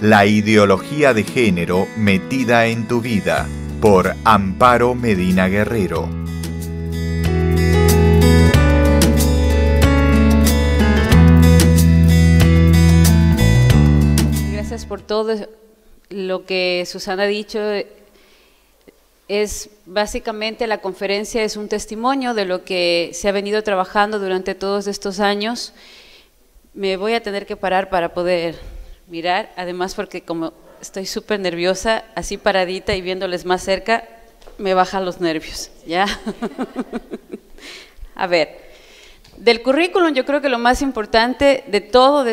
La ideología de género metida en tu vida, por Amparo Medina Guerrero. Gracias por todo lo que Susana ha dicho. Es básicamente, la conferencia es un testimonio de lo que se ha venido trabajando durante todos estos años. Me voy a tener que parar para poder mirar, además porque como estoy súper nerviosa, así paradita y viéndoles más cerca, me bajan los nervios, ¿ya? A ver, del currículum yo creo que lo más importante de todo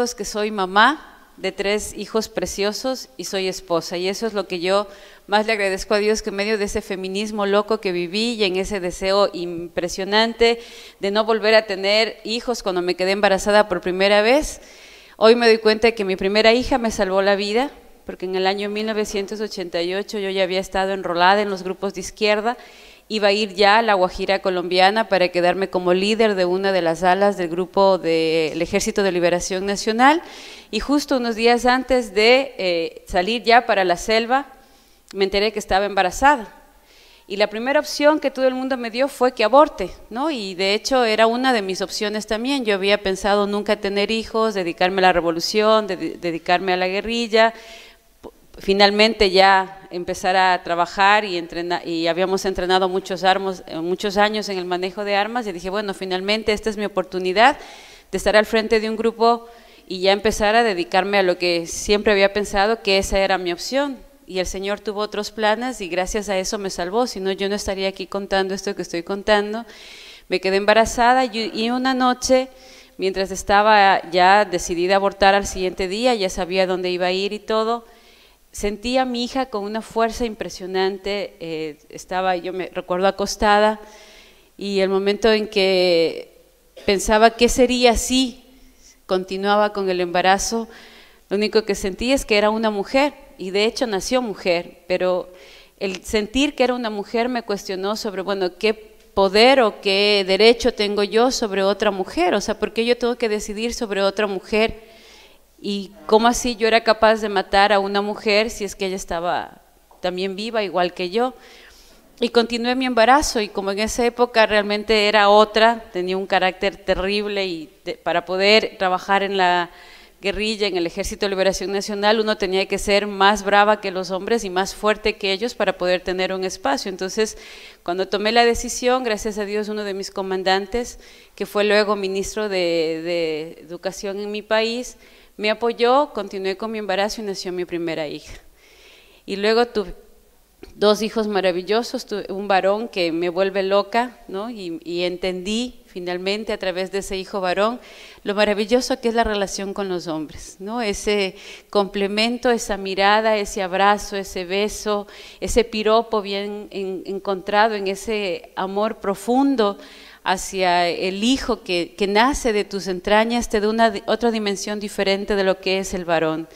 es que soy mamá de 3 hijos preciosos y soy esposa, y eso es lo que yo más le agradezco a Dios, que en medio de ese feminismo loco que viví y en ese deseo impresionante de no volver a tener hijos cuando me quedé embarazada por primera vez, hoy me doy cuenta de que mi primera hija me salvó la vida, porque en el año 1988 yo ya había estado enrolada en los grupos de izquierda, iba a ir ya a la Guajira colombiana para quedarme como líder de una de las alas del grupo del Ejército de Liberación Nacional, y justo unos días antes de salir ya para la selva, me enteré que estaba embarazada. Y la primera opción que todo el mundo me dio fue que aborte, ¿no? Y de hecho era una de mis opciones también. Yo había pensado nunca tener hijos, dedicarme a la revolución, dedicarme a la guerrilla, finalmente ya empezar a trabajar y habíamos entrenado muchos años en el manejo de armas, y dije, bueno, finalmente esta es mi oportunidad de estar al frente de un grupo y ya empezar a dedicarme a lo que siempre había pensado que esa era mi opción. Y el Señor tuvo otros planes y gracias a eso me salvó, si no yo no estaría aquí contando esto que estoy contando. Me quedé embarazada y una noche, mientras estaba ya decidida a abortar al siguiente día, ya sabía dónde iba a ir y todo, sentí a mi hija con una fuerza impresionante. Yo me recuerdo acostada, y el momento en que pensaba qué sería si continuaba con el embarazo, lo único que sentí es que era una mujer, y de hecho nació mujer, pero el sentir que era una mujer me cuestionó sobre, bueno, qué poder o qué derecho tengo yo sobre otra mujer, o sea, ¿por qué yo tengo que decidir sobre otra mujer? Y cómo así yo era capaz de matar a una mujer si es que ella estaba también viva igual que yo. Y continué mi embarazo, y como en esa época realmente era otra, tenía un carácter terrible, y para poder trabajar en la guerrilla, en el Ejército de Liberación Nacional, uno tenía que ser más brava que los hombres y más fuerte que ellos para poder tener un espacio. Entonces, cuando tomé la decisión, gracias a Dios, uno de mis comandantes, que fue luego ministro de Educación en mi país, me apoyó, continué con mi embarazo y nació mi primera hija. Y luego tuve 2 hijos maravillosos, un varón que me vuelve loca, ¿no? Y entendí finalmente a través de ese hijo varón lo maravilloso que es la relación con los hombres, ¿no? Ese complemento, esa mirada, ese abrazo, ese beso, ese piropo bien encontrado en ese amor profundo hacia el hijo que nace de tus entrañas, te da otra dimensión diferente de lo que es el varón.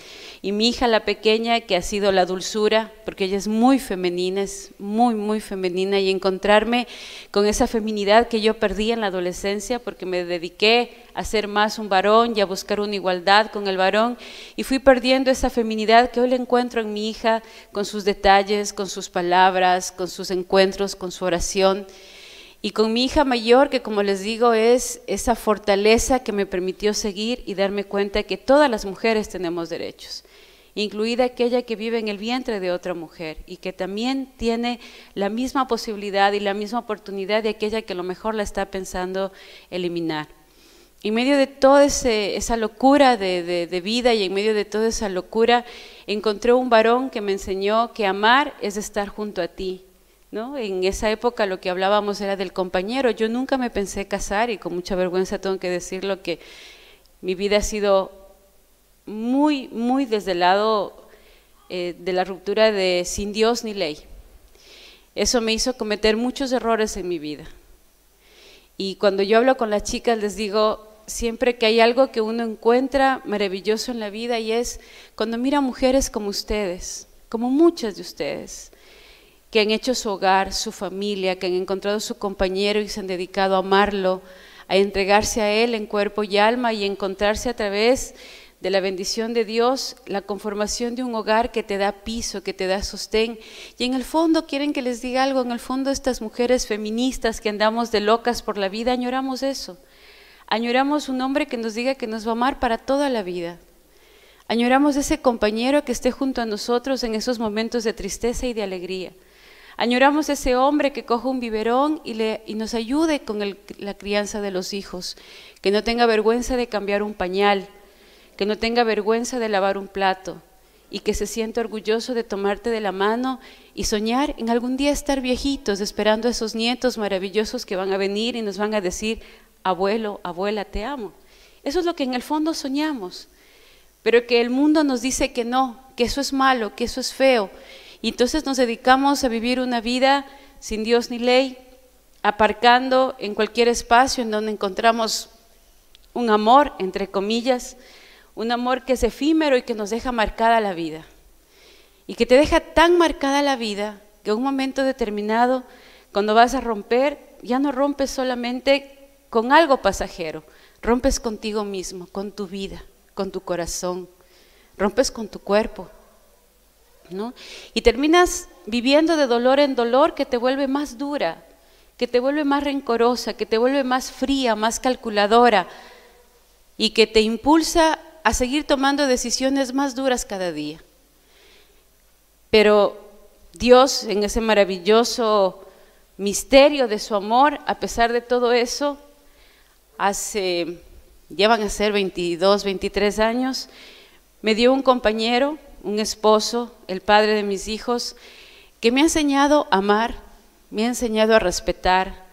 Y mi hija, la pequeña, que ha sido la dulzura, porque ella es muy femenina, es muy femenina, y encontrarme con esa feminidad que yo perdí en la adolescencia, porque me dediqué a ser más un varón y a buscar una igualdad con el varón, y fui perdiendo esa feminidad que hoy la encuentro en mi hija, con sus detalles, con sus palabras, con sus encuentros, con su oración. Y con mi hija mayor, que como les digo es esa fortaleza que me permitió seguir y darme cuenta que todas las mujeres tenemos derechos, incluida aquella que vive en el vientre de otra mujer y que también tiene la misma posibilidad y la misma oportunidad de aquella que a lo mejor la está pensando eliminar. En medio de toda esa locura de vida y en medio de toda esa locura, encontré un varón que me enseñó que amar es estar junto a ti, ¿no? En esa época lo que hablábamos era del compañero. Yo nunca me pensé casar, y con mucha vergüenza tengo que decirlo, que mi vida ha sido muy desde el lado de la ruptura de sin Dios ni ley. Eso me hizo cometer muchos errores en mi vida. Y cuando yo hablo con las chicas les digo siempre que hay algo que uno encuentra maravilloso en la vida, y es cuando mira a mujeres como ustedes, como muchas de ustedes, que han hecho su hogar, su familia, que han encontrado su compañero y se han dedicado a amarlo, a entregarse a él en cuerpo y alma, y encontrarse a través de la bendición de Dios, la conformación de un hogar que te da piso, que te da sostén. Y en el fondo, quieren que les diga algo, en el fondo estas mujeres feministas que andamos de locas por la vida, añoramos eso. Añoramos un hombre que nos diga que nos va a amar para toda la vida. Añoramos ese compañero que esté junto a nosotros en esos momentos de tristeza y de alegría. Añoramos ese hombre que coja un biberón y nos ayude con la crianza de los hijos, que no tenga vergüenza de cambiar un pañal, que no tenga vergüenza de lavar un plato y que se sienta orgulloso de tomarte de la mano y soñar en algún día estar viejitos, esperando a esos nietos maravillosos que van a venir y nos van a decir, abuelo, abuela, te amo. Eso es lo que en el fondo soñamos, pero que el mundo nos dice que no, que eso es malo, que eso es feo. Y entonces nos dedicamos a vivir una vida sin Dios ni ley, aparcando en cualquier espacio en donde encontramos un amor, entre comillas, un amor que es efímero y que nos deja marcada la vida. Y que te deja tan marcada la vida que en un momento determinado, cuando vas a romper, ya no rompes solamente con algo pasajero, rompes contigo mismo, con tu vida, con tu corazón, rompes con tu cuerpo, ¿no? Y terminas viviendo de dolor en dolor que te vuelve más dura, que te vuelve más rencorosa, que te vuelve más fría, más calculadora y que te impulsa a seguir tomando decisiones más duras cada día. Pero Dios, en ese maravilloso misterio de su amor, a pesar de todo eso, ya van a ser 22, 23 años, me dio un compañero, un esposo, el padre de mis hijos, que me ha enseñado a amar, me ha enseñado a respetar,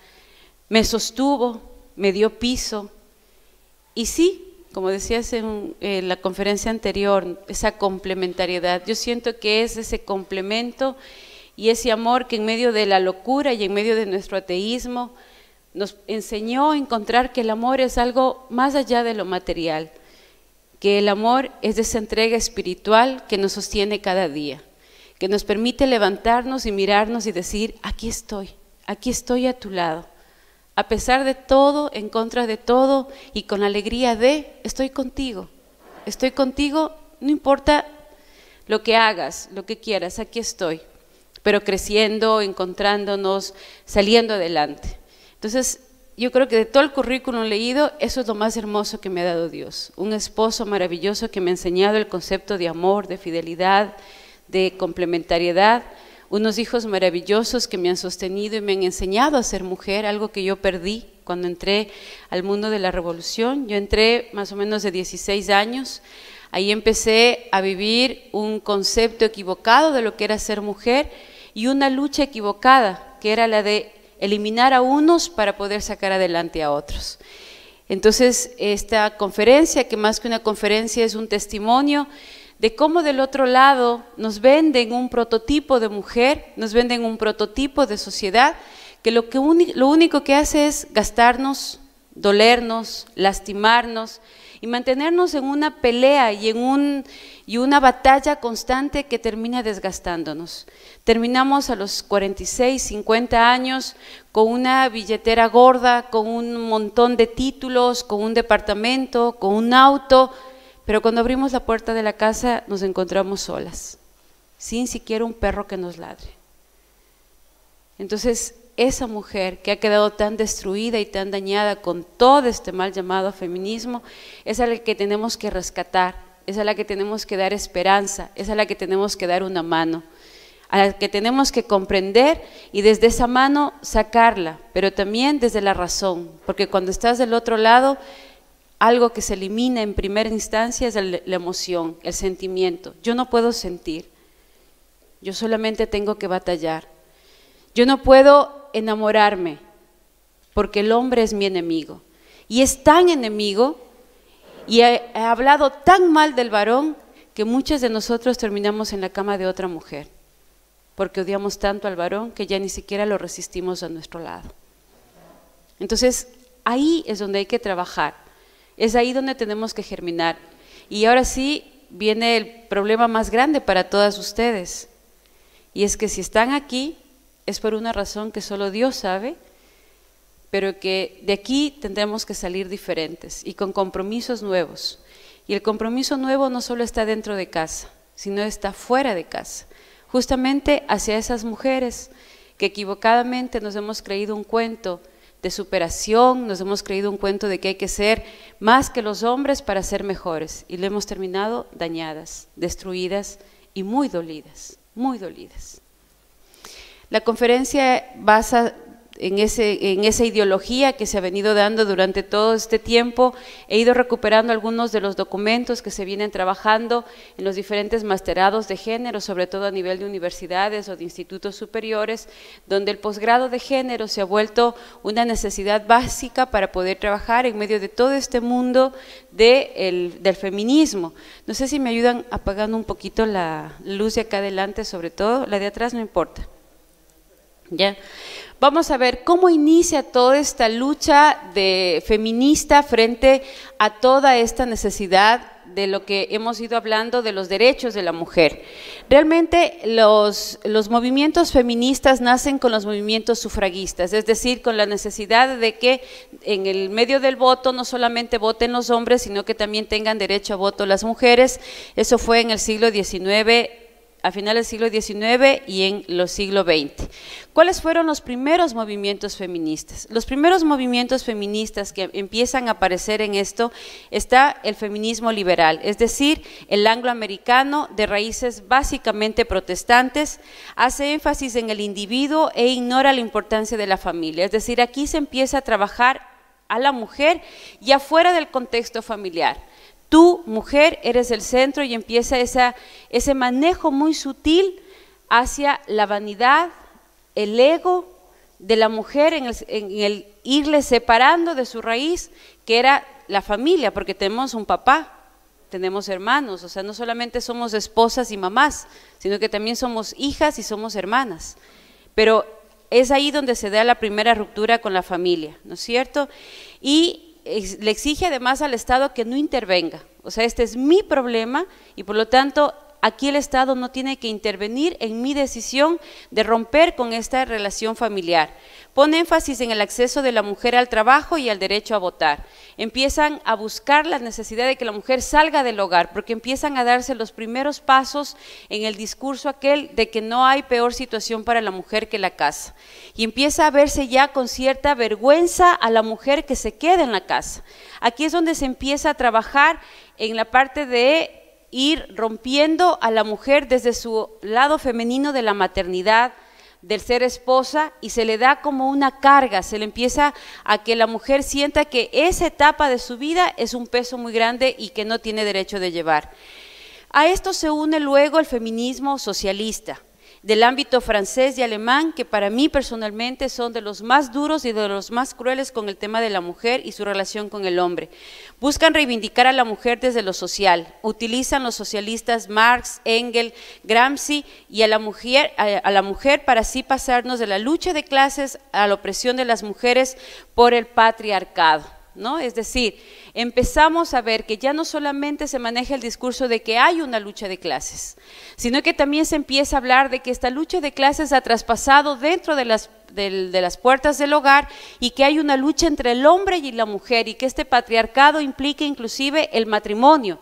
me sostuvo, me dio piso. Y sí, como decías en la conferencia anterior, esa complementariedad, yo siento que es ese complemento y ese amor que en medio de la locura y en medio de nuestro ateísmo nos enseñó a encontrar que el amor es algo más allá de lo material, que el amor es esa entrega espiritual que nos sostiene cada día, que nos permite levantarnos y mirarnos y decir, aquí estoy a tu lado. A pesar de todo, en contra de todo y con la alegría de, estoy contigo, no importa lo que hagas, lo que quieras, aquí estoy, pero creciendo, encontrándonos, saliendo adelante. Entonces, yo creo que de todo el currículum leído, eso es lo más hermoso que me ha dado Dios. Un esposo maravilloso que me ha enseñado el concepto de amor, de fidelidad, de complementariedad, unos hijos maravillosos que me han sostenido y me han enseñado a ser mujer, algo que yo perdí cuando entré al mundo de la revolución. Yo entré más o menos de 16 años, ahí empecé a vivir un concepto equivocado de lo que era ser mujer y una lucha equivocada, que era la de eliminar a unos para poder sacar adelante a otros. Entonces, esta conferencia, que más que una conferencia es un testimonio de cómo del otro lado nos venden un prototipo de mujer, nos venden un prototipo de sociedad, que lo único que hace es gastarnos, dolernos, lastimarnos y mantenernos en una pelea y una batalla constante que termina desgastándonos. Terminamos a los 46, 50 años con una billetera gorda, con un montón de títulos, con un departamento, con un auto, pero cuando abrimos la puerta de la casa nos encontramos solas, sin siquiera un perro que nos ladre. Entonces, esa mujer que ha quedado tan destruida y tan dañada con todo este mal llamado feminismo, es a la que tenemos que rescatar, es a la que tenemos que dar esperanza, es a la que tenemos que dar una mano, a la que tenemos que comprender y desde esa mano sacarla, pero también desde la razón, porque cuando estás del otro lado, algo que se elimina en primera instancia es la emoción, el sentimiento. Yo no puedo sentir, yo solamente tengo que batallar. Yo no puedo enamorarme porque el hombre es mi enemigo. Y es tan enemigo y he hablado tan mal del varón que muchos de nosotros terminamos en la cama de otra mujer porque odiamos tanto al varón que ya ni siquiera lo resistimos a nuestro lado. Entonces, ahí es donde hay que trabajar. Es ahí donde tenemos que germinar. Y ahora sí viene el problema más grande para todas ustedes. Y es que si están aquí, es por una razón que solo Dios sabe, pero que de aquí tendremos que salir diferentes y con compromisos nuevos. Y el compromiso nuevo no solo está dentro de casa, sino está fuera de casa, justamente hacia esas mujeres que equivocadamente nos hemos creído un cuento de superación, nos hemos creído un cuento de que hay que ser más que los hombres para ser mejores, y lo hemos terminado dañadas, destruidas y muy dolidas, muy dolidas. La conferencia basa en esa ideología que se ha venido dando durante todo este tiempo. He ido recuperando algunos de los documentos que se vienen trabajando en los diferentes masterados de género, sobre todo a nivel de universidades o de institutos superiores, donde el posgrado de género se ha vuelto una necesidad básica para poder trabajar en medio de todo este mundo del feminismo. No sé si me ayudan apagando un poquito la luz de acá adelante, sobre todo, la de atrás no importa. ¿Ya? Vamos a ver cómo inicia toda esta lucha feminista frente a toda esta necesidad de lo que hemos ido hablando de los derechos de la mujer. Realmente los movimientos feministas nacen con los movimientos sufragistas, es decir, con la necesidad de que en el medio del voto no solamente voten los hombres, sino que también tengan derecho a voto las mujeres. Eso fue en el siglo XIX, a finales del siglo XIX y en los siglos XX. ¿Cuáles fueron los primeros movimientos feministas? Los primeros movimientos feministas que empiezan a aparecer en esto está el feminismo liberal, es decir, el angloamericano de raíces básicamente protestantes, hace énfasis en el individuo e ignora la importancia de la familia, es decir, aquí se empieza a trabajar a la mujer ya fuera del contexto familiar. Tú, mujer, eres el centro, y empieza ese manejo muy sutil hacia la vanidad, el ego de la mujer en el irle separando de su raíz, que era la familia, porque tenemos un papá, tenemos hermanos, o sea, no solamente somos esposas y mamás, sino que también somos hijas y somos hermanas. Pero es ahí donde se da la primera ruptura con la familia, ¿no es cierto? Y le exige además al Estado que no intervenga, o sea, este es mi problema y por lo tanto aquí el Estado no tiene que intervenir en mi decisión de romper con esta relación familiar. Pone énfasis en el acceso de la mujer al trabajo y al derecho a votar. Empiezan a buscar la necesidad de que la mujer salga del hogar, porque empiezan a darse los primeros pasos en el discurso aquel de que no hay peor situación para la mujer que la casa. Y empieza a verse ya con cierta vergüenza a la mujer que se queda en la casa. Aquí es donde se empieza a trabajar en la parte de ir rompiendo a la mujer desde su lado femenino de la maternidad, del ser esposa, y se le da como una carga, se le empieza a que la mujer sienta que esa etapa de su vida es un peso muy grande y que no tiene derecho de llevar. A esto se une luego el feminismo socialista, del ámbito francés y alemán, que para mí personalmente son de los más duros y de los más crueles con el tema de la mujer y su relación con el hombre. Buscan reivindicar a la mujer desde lo social, utilizan los socialistas Marx, Engels, Gramsci y a la mujer para así pasarnos de la lucha de clases a la opresión de las mujeres por el patriarcado, ¿no? Es decir, empezamos a ver que ya no solamente se maneja el discurso de que hay una lucha de clases, sino que también se empieza a hablar de que esta lucha de clases ha traspasado dentro de las puertas del hogar y que hay una lucha entre el hombre y la mujer y que este patriarcado implica inclusive el matrimonio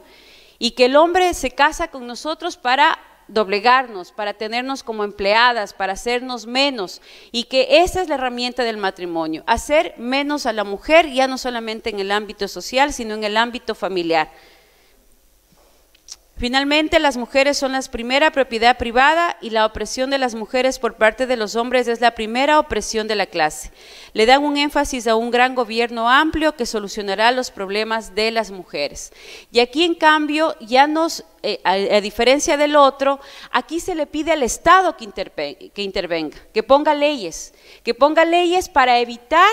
y que el hombre se casa con nosotros para doblegarnos, para tenernos como empleadas, para hacernos menos, y que esa es la herramienta del matrimonio, hacer menos a la mujer, ya no solamente en el ámbito social, sino en el ámbito familiar. Finalmente, las mujeres son la primera propiedad privada y la opresión de las mujeres por parte de los hombres es la primera opresión de la clase. Le dan un énfasis a un gran gobierno amplio que solucionará los problemas de las mujeres. Y aquí, en cambio, ya a diferencia del otro, aquí se le pide al Estado que intervenga, que ponga leyes para evitar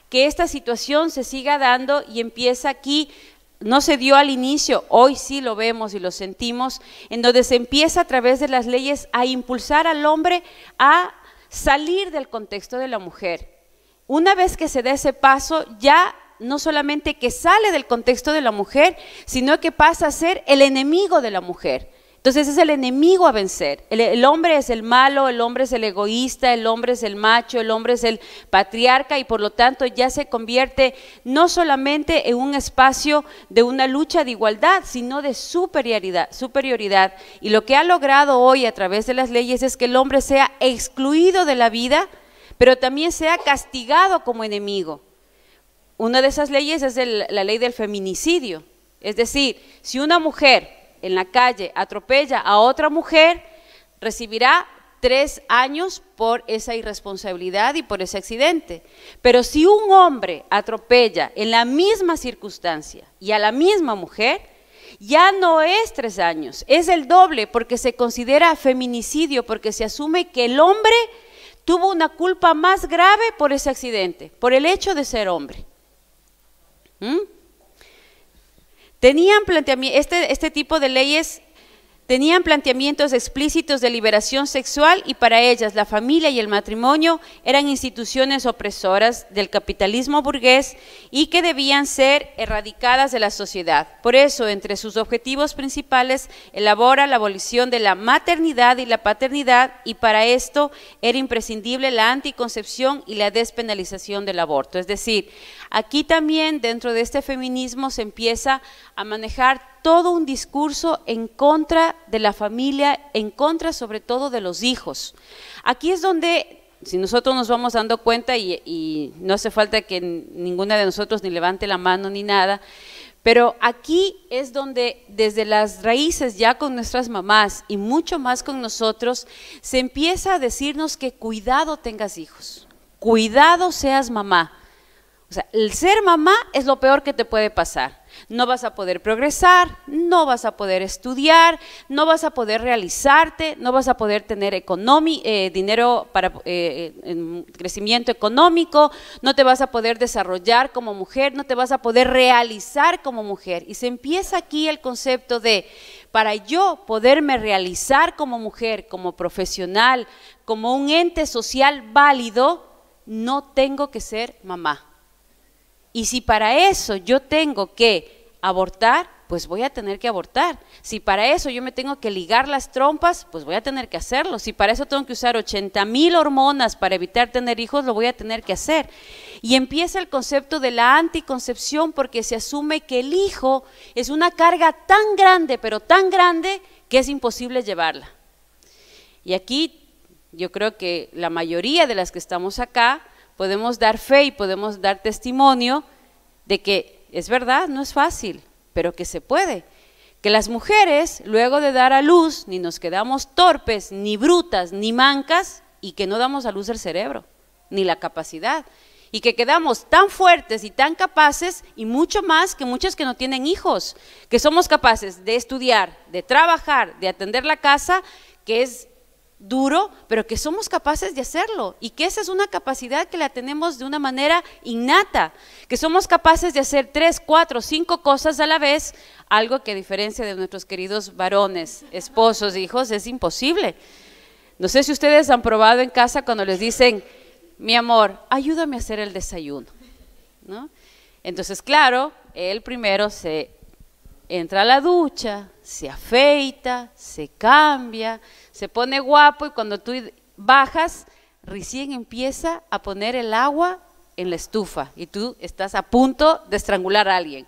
que esta situación se siga dando y empieza aquí. No se dio al inicio, hoy sí lo vemos y lo sentimos, en donde se empieza a través de las leyes a impulsar al hombre a salir del contexto de la mujer. Una vez que se da ese paso, ya no solamente que sale del contexto de la mujer, sino que pasa a ser el enemigo de la mujer. Entonces es el enemigo a vencer. El hombre es el malo, el hombre es el egoísta, el hombre es el macho, el hombre es el patriarca y por lo tanto ya se convierte no solamente en un espacio de una lucha de igualdad, sino de superioridad. Y lo que ha logrado hoy a través de las leyes es que el hombre sea excluido de la vida, pero también sea castigado como enemigo. Una de esas leyes es la ley del feminicidio. Es decir, si una mujer en la calle atropella a otra mujer, recibirá 3 años por esa irresponsabilidad y por ese accidente. Pero si un hombre atropella en la misma circunstancia y a la misma mujer, ya no es 3 años, es el doble porque se considera feminicidio, porque se asume que el hombre tuvo una culpa más grave por ese accidente, por el hecho de ser hombre. Tenían planteamiento, este tipo de leyes tenían planteamientos explícitos de liberación sexual y para ellas la familia y el matrimonio eran instituciones opresoras del capitalismo burgués y que debían ser erradicadas de la sociedad. Por eso, entre sus objetivos principales, elabora la abolición de la maternidad y la paternidad y para esto era imprescindible la anticoncepción y la despenalización del aborto. Es decir, aquí también dentro de este feminismo se empieza a manejar todo un discurso en contra de la familia, en contra sobre todo de los hijos. Aquí es donde, si nosotros nos vamos dando cuenta y no hace falta que ninguna de nosotros ni levante la mano ni nada, pero aquí es donde desde las raíces ya con nuestras mamás y mucho más con nosotros, se empieza a decirnos que cuidado tengas hijos, cuidado seas mamá. O sea, el ser mamá es lo peor que te puede pasar. No vas a poder progresar, no vas a poder estudiar, no vas a poder realizarte, no vas a poder tener dinero para crecimiento económico, no te vas a poder desarrollar como mujer, no te vas a poder realizar como mujer. Y se empieza aquí el concepto de, para yo poderme realizar como mujer, como profesional, como un ente social válido, no tengo que ser mamá. Y si para eso yo tengo que abortar, pues voy a tener que abortar. Si para eso yo me tengo que ligar las trompas, pues voy a tener que hacerlo. Si para eso tengo que usar 80,000 hormonas para evitar tener hijos, lo voy a tener que hacer. Y empieza el concepto de la anticoncepción porque se asume que el hijo es una carga tan grande, pero tan grande, que es imposible llevarla. Y aquí yo creo que la mayoría de las que estamos acá podemos dar fe y podemos dar testimonio de que es verdad, no es fácil, pero que se puede. Que las mujeres, luego de dar a luz, ni nos quedamos torpes, ni brutas, ni mancas, y que no damos a luz el cerebro, ni la capacidad. Y que quedamos tan fuertes y tan capaces, y mucho más que muchas que no tienen hijos, que somos capaces de estudiar, de trabajar, de atender la casa, que es duro, pero que somos capaces de hacerlo y que esa es una capacidad que la tenemos de una manera innata, que somos capaces de hacer 3, 4, 5 cosas a la vez, algo que a diferencia de nuestros queridos varones, esposos, hijos, es imposible. No sé si ustedes han probado en casa cuando les dicen, mi amor, ayúdame a hacer el desayuno, ¿no? Entonces, claro, él primero se entra a la ducha, se afeita, se cambia, se pone guapo y cuando tú bajas, recién empieza a poner el agua en la estufa y tú estás a punto de estrangular a alguien.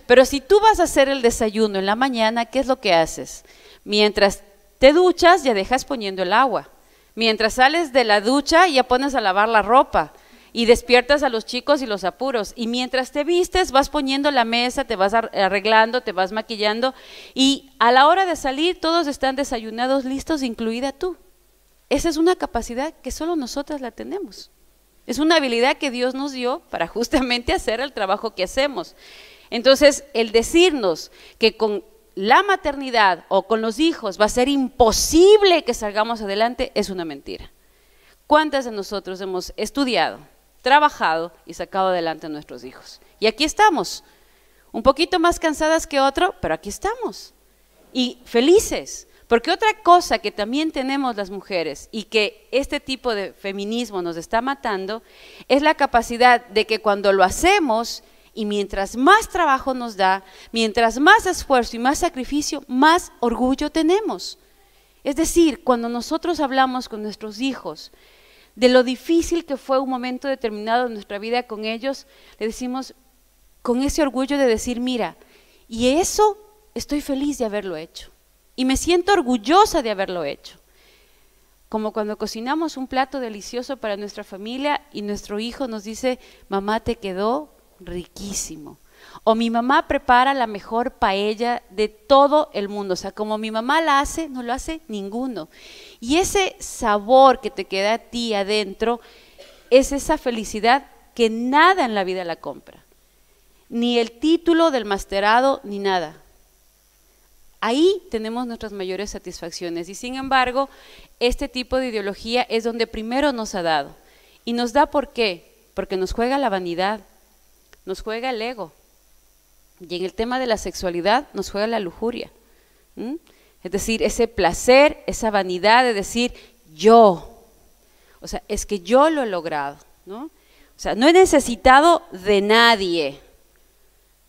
Pero si tú vas a hacer el desayuno en la mañana, ¿qué es lo que haces? Mientras te duchas, ya dejas poniendo el agua. Mientras sales de la ducha, ya pones a lavar la ropa. Y despiertas a los chicos y los apuros. Y mientras te vistes, vas poniendo la mesa, te vas arreglando, te vas maquillando. Y a la hora de salir, todos están desayunados, listos, incluida tú. Esa es una capacidad que solo nosotras la tenemos. Es una habilidad que Dios nos dio para justamente hacer el trabajo que hacemos. Entonces, el decirnos que con la maternidad o con los hijos va a ser imposible que salgamos adelante es una mentira. ¿Cuántas de nosotros hemos estudiado, trabajado y sacado adelante a nuestros hijos? Y aquí estamos, un poquito más cansadas que otro, pero aquí estamos y felices, porque otra cosa que también tenemos las mujeres y que este tipo de feminismo nos está matando es la capacidad de que cuando lo hacemos Y mientras más trabajo nos da, mientras más esfuerzo y más sacrificio, más orgullo tenemos. Es decir, cuando nosotros hablamos con nuestros hijos de lo difícil que fue un momento determinado de nuestra vida con ellos, le decimos con ese orgullo de decir, mira, y eso estoy feliz de haberlo hecho. Y me siento orgullosa de haberlo hecho. Como cuando cocinamos un plato delicioso para nuestra familia y nuestro hijo nos dice, mamá, te quedó riquísimo. O mi mamá prepara la mejor paella de todo el mundo. O sea, como mi mamá la hace, no lo hace ninguno. Y ese sabor que te queda a ti adentro es esa felicidad que nada en la vida la compra. Ni el título del masterado, ni nada. Ahí tenemos nuestras mayores satisfacciones y sin embargo, este tipo de ideología es donde primero nos ha dado. Y nos da ¿por qué? Porque nos juega la vanidad, nos juega el ego. Y en el tema de la sexualidad nos juega la lujuria. Es decir, ese placer, esa vanidad de decir yo. O sea, es que yo lo he logrado, ¿no? O sea, no he necesitado de nadie.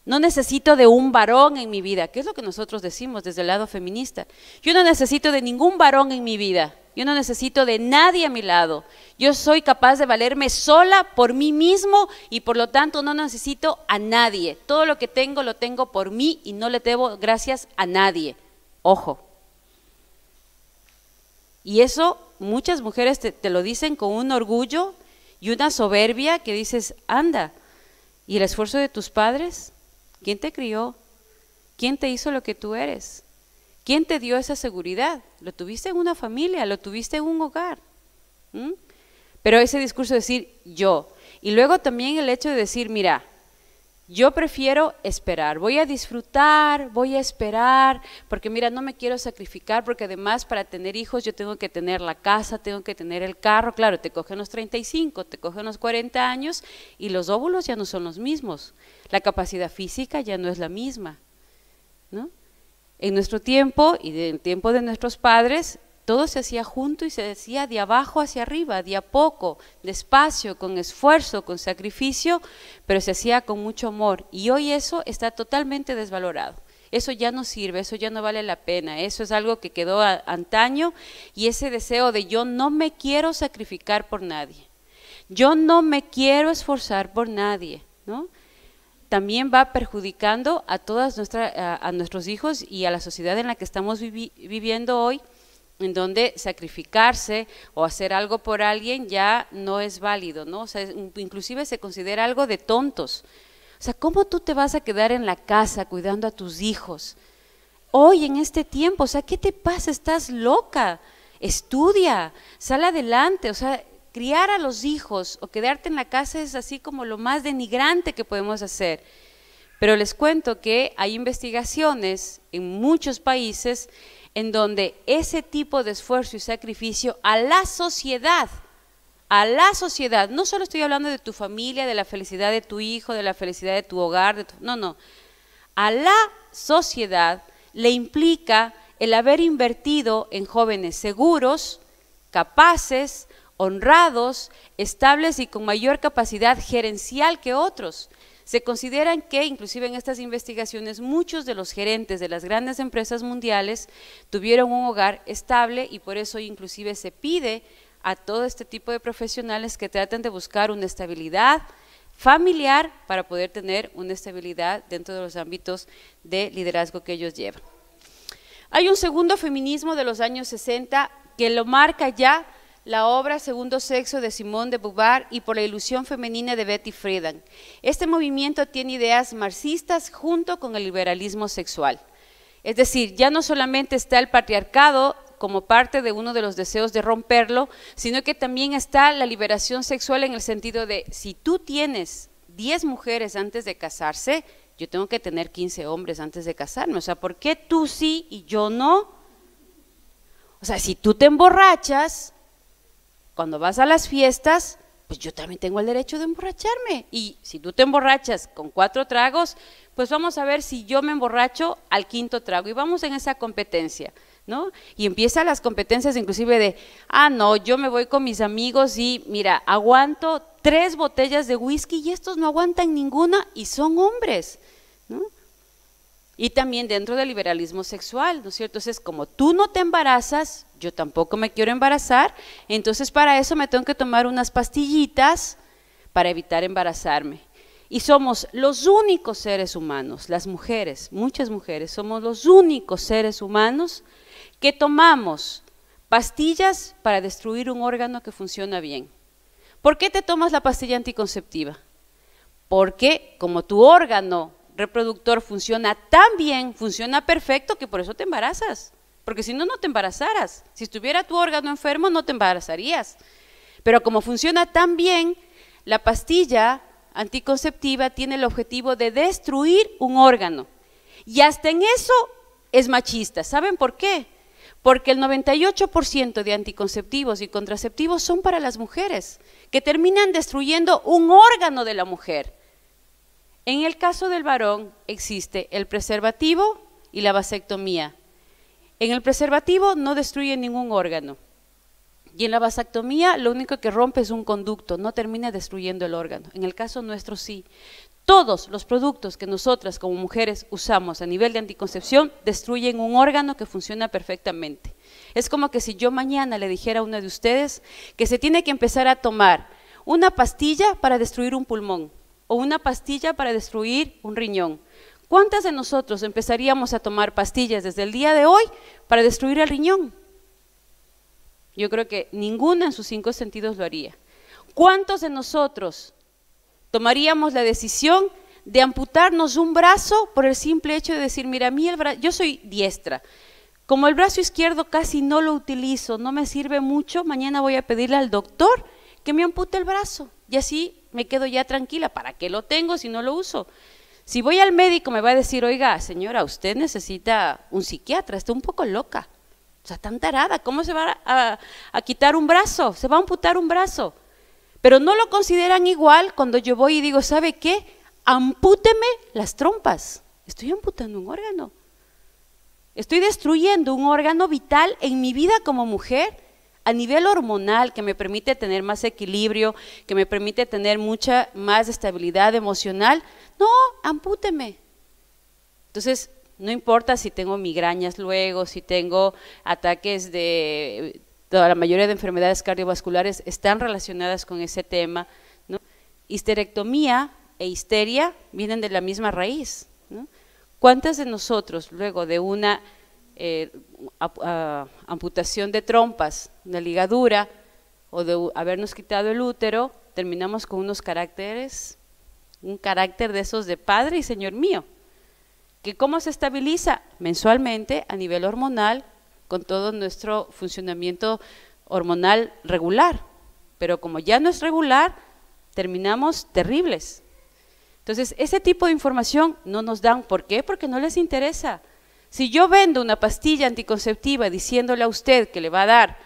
No necesito de un varón en mi vida, que es lo que nosotros decimos desde el lado feminista. Yo no necesito de ningún varón en mi vida, yo no necesito de nadie a mi lado. Yo soy capaz de valerme sola por mí mismo y por lo tanto no necesito a nadie. Todo lo que tengo lo tengo por mí y no le debo gracias a nadie. Ojo. Y eso muchas mujeres te lo dicen con un orgullo y una soberbia que dices, anda, ¿y el esfuerzo de tus padres? ¿Quién te crió? ¿Quién te hizo lo que tú eres? ¿Quién te dio esa seguridad? Lo tuviste en una familia, lo tuviste en un hogar. Pero ese discurso de decir yo, y luego también el hecho de decir, mira, yo prefiero esperar, voy a disfrutar, voy a esperar, porque mira, no me quiero sacrificar, porque además para tener hijos yo tengo que tener la casa, tengo que tener el carro, claro, te cogen los 35, te cogen los 40 años y los óvulos ya no son los mismos, la capacidad física ya no es la misma, ¿no? En nuestro tiempo y en el tiempo de nuestros padres, todo se hacía junto y se hacía de abajo hacia arriba, de a poco, despacio, con esfuerzo, con sacrificio, pero se hacía con mucho amor. Y hoy eso está totalmente desvalorado. Eso ya no sirve, eso ya no vale la pena, eso es algo que quedó antaño y ese deseo de yo no me quiero sacrificar por nadie, yo no me quiero esforzar por nadie, ¿no? También va perjudicando a a nuestros hijos y a la sociedad en la que estamos viviendo hoy, en donde sacrificarse o hacer algo por alguien ya no es válido, ¿no? O sea, inclusive se considera algo de tontos. O sea, ¿cómo tú te vas a quedar en la casa cuidando a tus hijos? Hoy, en este tiempo, o sea, ¿qué te pasa? ¿Estás loca? Estudia, sal adelante, o sea, criar a los hijos o quedarte en la casa es así como lo más denigrante que podemos hacer. Pero les cuento que hay investigaciones en muchos países en donde ese tipo de esfuerzo y sacrificio a la sociedad, no solo estoy hablando de tu familia, de la felicidad de tu hijo, de la felicidad de tu hogar, no, a la sociedad le implica el haber invertido en jóvenes seguros, capaces, honrados, estables y con mayor capacidad gerencial que otros. Se consideran que, inclusive en estas investigaciones, muchos de los gerentes de las grandes empresas mundiales tuvieron un hogar estable y por eso inclusive se pide a todo este tipo de profesionales que traten de buscar una estabilidad familiar para poder tener una estabilidad dentro de los ámbitos de liderazgo que ellos llevan. Hay un segundo feminismo de los años 60 que lo marca ya la obra Segundo Sexo de Simone de Beauvoir y Por la ilusión femenina de Betty Friedan. Este movimiento tiene ideas marxistas junto con el liberalismo sexual. Es decir, ya no solamente está el patriarcado como parte de uno de los deseos de romperlo, sino que también está la liberación sexual en el sentido de, si tú tienes 10 mujeres antes de casarse, yo tengo que tener 15 hombres antes de casarme. O sea, ¿por qué tú sí y yo no? O sea, si tú te emborrachas, cuando vas a las fiestas, pues yo también tengo el derecho de emborracharme. Y si tú te emborrachas con 4 tragos, pues vamos a ver si yo me emborracho al 5.º trago. Y vamos en esa competencia, ¿no? Y empiezan las competencias inclusive de, no, yo me voy con mis amigos y mira, aguanto 3 botellas de whisky y estos no aguantan ninguna y son hombres, ¿no? Y también dentro del liberalismo sexual, ¿no es cierto? Entonces, como tú no te embarazas, yo tampoco me quiero embarazar, entonces para eso me tengo que tomar unas pastillitas para evitar embarazarme. Y somos los únicos seres humanos, las mujeres, muchas mujeres, somos los únicos seres humanos que tomamos pastillas para destruir un órgano que funciona bien. ¿Por qué te tomas la pastilla anticonceptiva? Porque como tu órgano reproductor funciona tan bien, funciona perfecto, que por eso te embarazas, porque si no, no te embarazaras. Si estuviera tu órgano enfermo, no te embarazarías. Pero como funciona tan bien, la pastilla anticonceptiva tiene el objetivo de destruir un órgano. Y hasta en eso es machista. ¿Saben por qué? Porque el 98% de anticonceptivos y contraceptivos son para las mujeres, que terminan destruyendo un órgano de la mujer. En el caso del varón existe el preservativo y la vasectomía. En el preservativo no destruye ningún órgano. Y en la vasectomía lo único que rompe es un conducto, no termina destruyendo el órgano. En el caso nuestro sí. Todos los productos que nosotras como mujeres usamos a nivel de anticoncepción destruyen un órgano que funciona perfectamente. Es como que si yo mañana le dijera a uno de ustedes que se tiene que empezar a tomar una pastilla para destruir un pulmón o una pastilla para destruir un riñón. ¿Cuántas de nosotros empezaríamos a tomar pastillas desde el día de hoy para destruir el riñón? Yo creo que ninguna en sus 5 sentidos lo haría. ¿Cuántos de nosotros tomaríamos la decisión de amputarnos un brazo por el simple hecho de decir, mira, a mí yo soy diestra, como el brazo izquierdo casi no lo utilizo, no me sirve mucho, mañana voy a pedirle al doctor que me ampute el brazo y así me quedo ya tranquila? ¿Para qué lo tengo si no lo uso? Si voy al médico me va a decir, oiga, señora, usted necesita un psiquiatra, está un poco loca, o sea, tan tarada, ¿cómo se va a quitar un brazo? Se va a amputar un brazo. Pero no lo consideran igual cuando yo voy y digo, ¿sabe qué? Ampúteme las trompas. Estoy amputando un órgano. Estoy destruyendo un órgano vital en mi vida como mujer a nivel hormonal que me permite tener más equilibrio, que me permite tener mucha más estabilidad emocional. No, ampúteme. Entonces, no importa si tengo migrañas luego, si tengo ataques de... la mayoría de enfermedades cardiovasculares están relacionadas con ese tema, ¿no? Histerectomía e histeria vienen de la misma raíz, ¿no? ¿Cuántas de nosotros luego de una amputación de trompas, una ligadura o de habernos quitado el útero, terminamos con unos caracteres, un carácter de esos de padre y señor mío? ¿Que cómo se estabiliza? Mensualmente a nivel hormonal, con todo nuestro funcionamiento hormonal regular, pero como ya no es regular, terminamos terribles. Entonces, ese tipo de información no nos dan. ¿Por qué? Porque no les interesa. Si yo vendo una pastilla anticonceptiva diciéndole a usted que le va a dar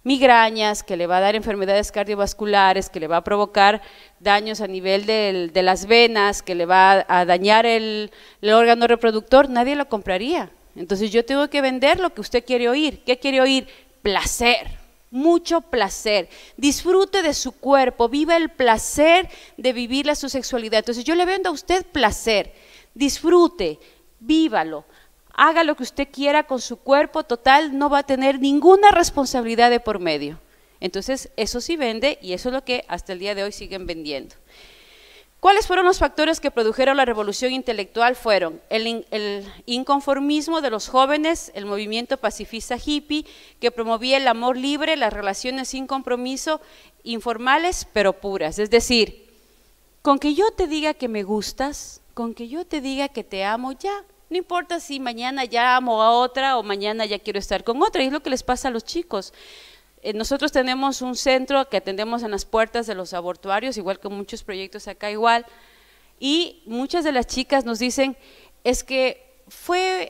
migrañas, que le va a dar enfermedades cardiovasculares, que le va a provocar daños a nivel de las venas, que le va a dañar el órgano reproductor, nadie lo compraría. Entonces yo tengo que vender lo que usted quiere oír. ¿Qué quiere oír? Placer, mucho placer. Disfrute de su cuerpo, viva el placer de vivir su sexualidad. Entonces yo le vendo a usted placer, disfrute, vívalo, haga lo que usted quiera con su cuerpo, total, no va a tener ninguna responsabilidad de por medio. Entonces eso sí vende y eso es lo que hasta el día de hoy siguen vendiendo. ¿Cuáles fueron los factores que produjeron la revolución intelectual? Fueron el inconformismo de los jóvenes, el movimiento pacifista hippie, que promovía el amor libre, las relaciones sin compromiso, informales pero puras. Es decir, con que yo te diga que me gustas, con que yo te diga que te amo, ya. No importa si mañana ya amo a otra o mañana ya quiero estar con otra, y es lo que les pasa a los chicos. Nosotros tenemos un centro que atendemos en las puertas de los abortuarios, igual que muchos proyectos acá igual, y muchas de las chicas nos dicen, es que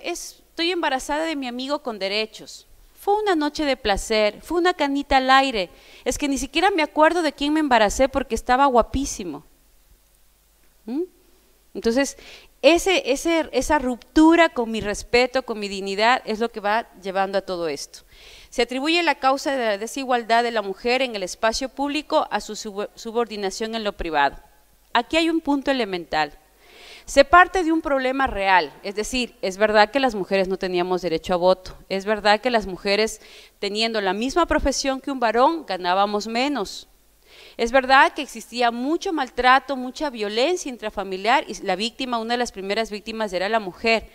estoy embarazada de mi amigo con derechos, Fue una noche de placer, fue una canita al aire. Es que ni siquiera me acuerdo de quién me embaracé porque estaba guapísimo. Entonces, esa ruptura con mi respeto, con mi dignidad, es lo que va llevando a todo esto. Se atribuye la causa de la desigualdad de la mujer en el espacio público a su subordinación en lo privado. Aquí hay un punto elemental. Se parte de un problema real, es decir, es verdad que las mujeres no teníamos derecho a voto, es verdad que las mujeres teniendo la misma profesión que un varón ganábamos menos, es verdad que existía mucho maltrato, mucha violencia intrafamiliar y la víctima, una de las primeras víctimas era la mujer,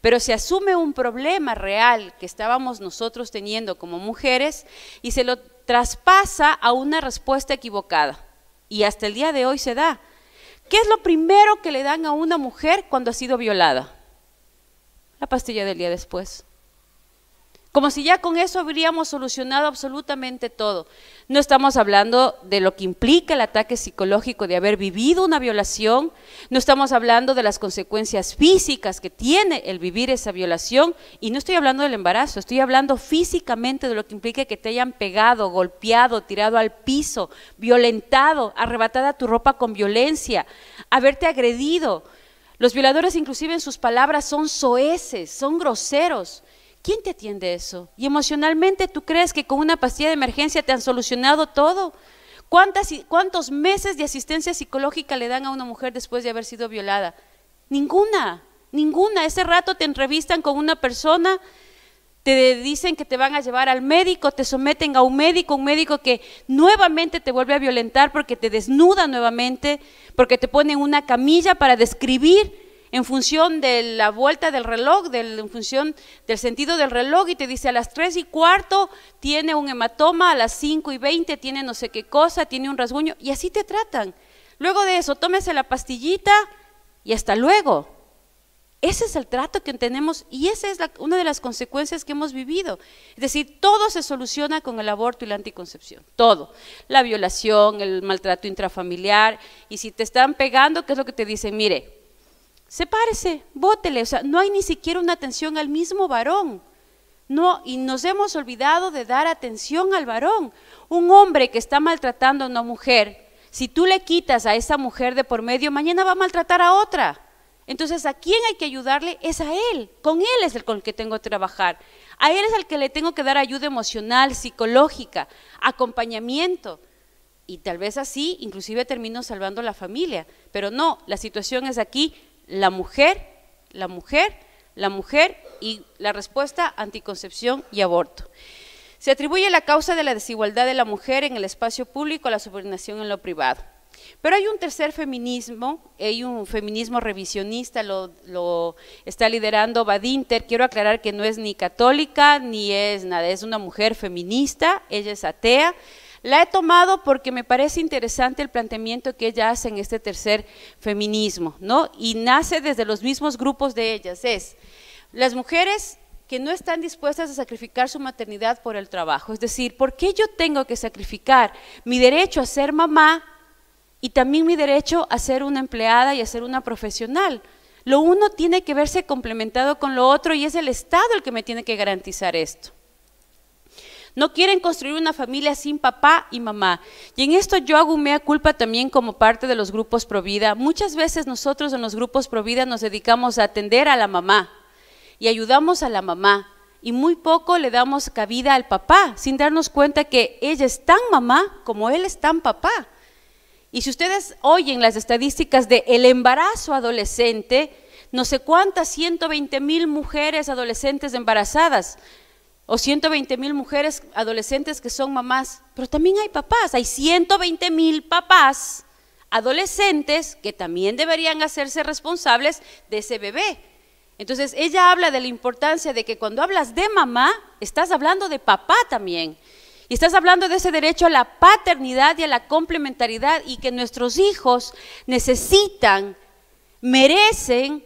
pero se asume un problema real que estábamos nosotros teniendo como mujeres y se lo traspasa a una respuesta equivocada y hasta el día de hoy se da. ¿Qué es lo primero que le dan a una mujer cuando ha sido violada? La pastilla del día después. Como si ya con eso habríamos solucionado absolutamente todo. No estamos hablando de lo que implica el ataque psicológico de haber vivido una violación, no estamos hablando de las consecuencias físicas que tiene el vivir esa violación, y no estoy hablando del embarazo, estoy hablando físicamente de lo que implica que te hayan pegado, golpeado, tirado al piso, violentado, arrebatada tu ropa con violencia, haberte agredido. Los violadores inclusive en sus palabras son soeces, son groseros. ¿Quién te atiende eso? Y emocionalmente, ¿tú crees que con una pastilla de emergencia te han solucionado todo? ¿Cuántos meses de asistencia psicológica le dan a una mujer después de haber sido violada? Ninguna. Ese rato te entrevistan con una persona, te dicen que te van a llevar al médico, te someten a un médico que nuevamente te vuelve a violentar porque te desnuda nuevamente, porque te pone en una camilla para describir en función de la vuelta del reloj, en función del sentido del reloj, y te dice a las 3:15 tiene un hematoma, a las 5:20 tiene no sé qué cosa, tiene un rasguño, y así te tratan. Luego de eso, tómese la pastillita y hasta luego. Ese es el trato que tenemos y esa es una de las consecuencias que hemos vivido. Es decir, todo se soluciona con el aborto y la anticoncepción, todo. La violación, el maltrato intrafamiliar, y si te están pegando, ¿qué es lo que te dicen? Mire, sepárese, bótele, o sea, no hay ni siquiera una atención al mismo varón, no, y nos hemos olvidado de dar atención al varón. Un hombre que está maltratando a una mujer, si tú le quitas a esa mujer de por medio, mañana va a maltratar a otra. Entonces, ¿a quién hay que ayudarle? Es a él, con él es el con el que tengo que trabajar, a él es al que le tengo que dar ayuda emocional, psicológica, acompañamiento. Y tal vez así, inclusive termino salvando la familia, pero no, la situación es aquí, la mujer y la respuesta anticoncepción y aborto. Se atribuye la causa de la desigualdad de la mujer en el espacio público a la subordinación en lo privado. Pero hay un tercer feminismo, hay un feminismo revisionista, lo está liderando Badinter. Quiero aclarar que no es ni católica ni es nada, es una mujer feminista, ella es atea. La he tomado porque me parece interesante el planteamiento que ella hace en este tercer feminismo, ¿no? Y nace desde los mismos grupos de ellas, es las mujeres que no están dispuestas a sacrificar su maternidad por el trabajo, es decir, ¿por qué yo tengo que sacrificar mi derecho a ser mamá y también mi derecho a ser una empleada y a ser una profesional? Lo uno tiene que verse complementado con lo otro y es el Estado el que me tiene que garantizar esto. No quieren construir una familia sin papá y mamá. Y en esto yo hago un mea culpa también como parte de los grupos Provida. Muchas veces nosotros en los grupos Provida nos dedicamos a atender a la mamá y ayudamos a la mamá y muy poco le damos cabida al papá, sin darnos cuenta que ella es tan mamá como él es tan papá. Y si ustedes oyen las estadísticas del embarazo adolescente, no sé cuántas, 120,000 mujeres adolescentes embarazadas, o 120,000 mujeres adolescentes que son mamás, pero también hay papás, hay 120,000 papás adolescentes que también deberían hacerse responsables de ese bebé. Entonces ella habla de la importancia de que cuando hablas de mamá, estás hablando de papá también, y estás hablando de ese derecho a la paternidad y a la complementariedad, y que nuestros hijos necesitan, merecen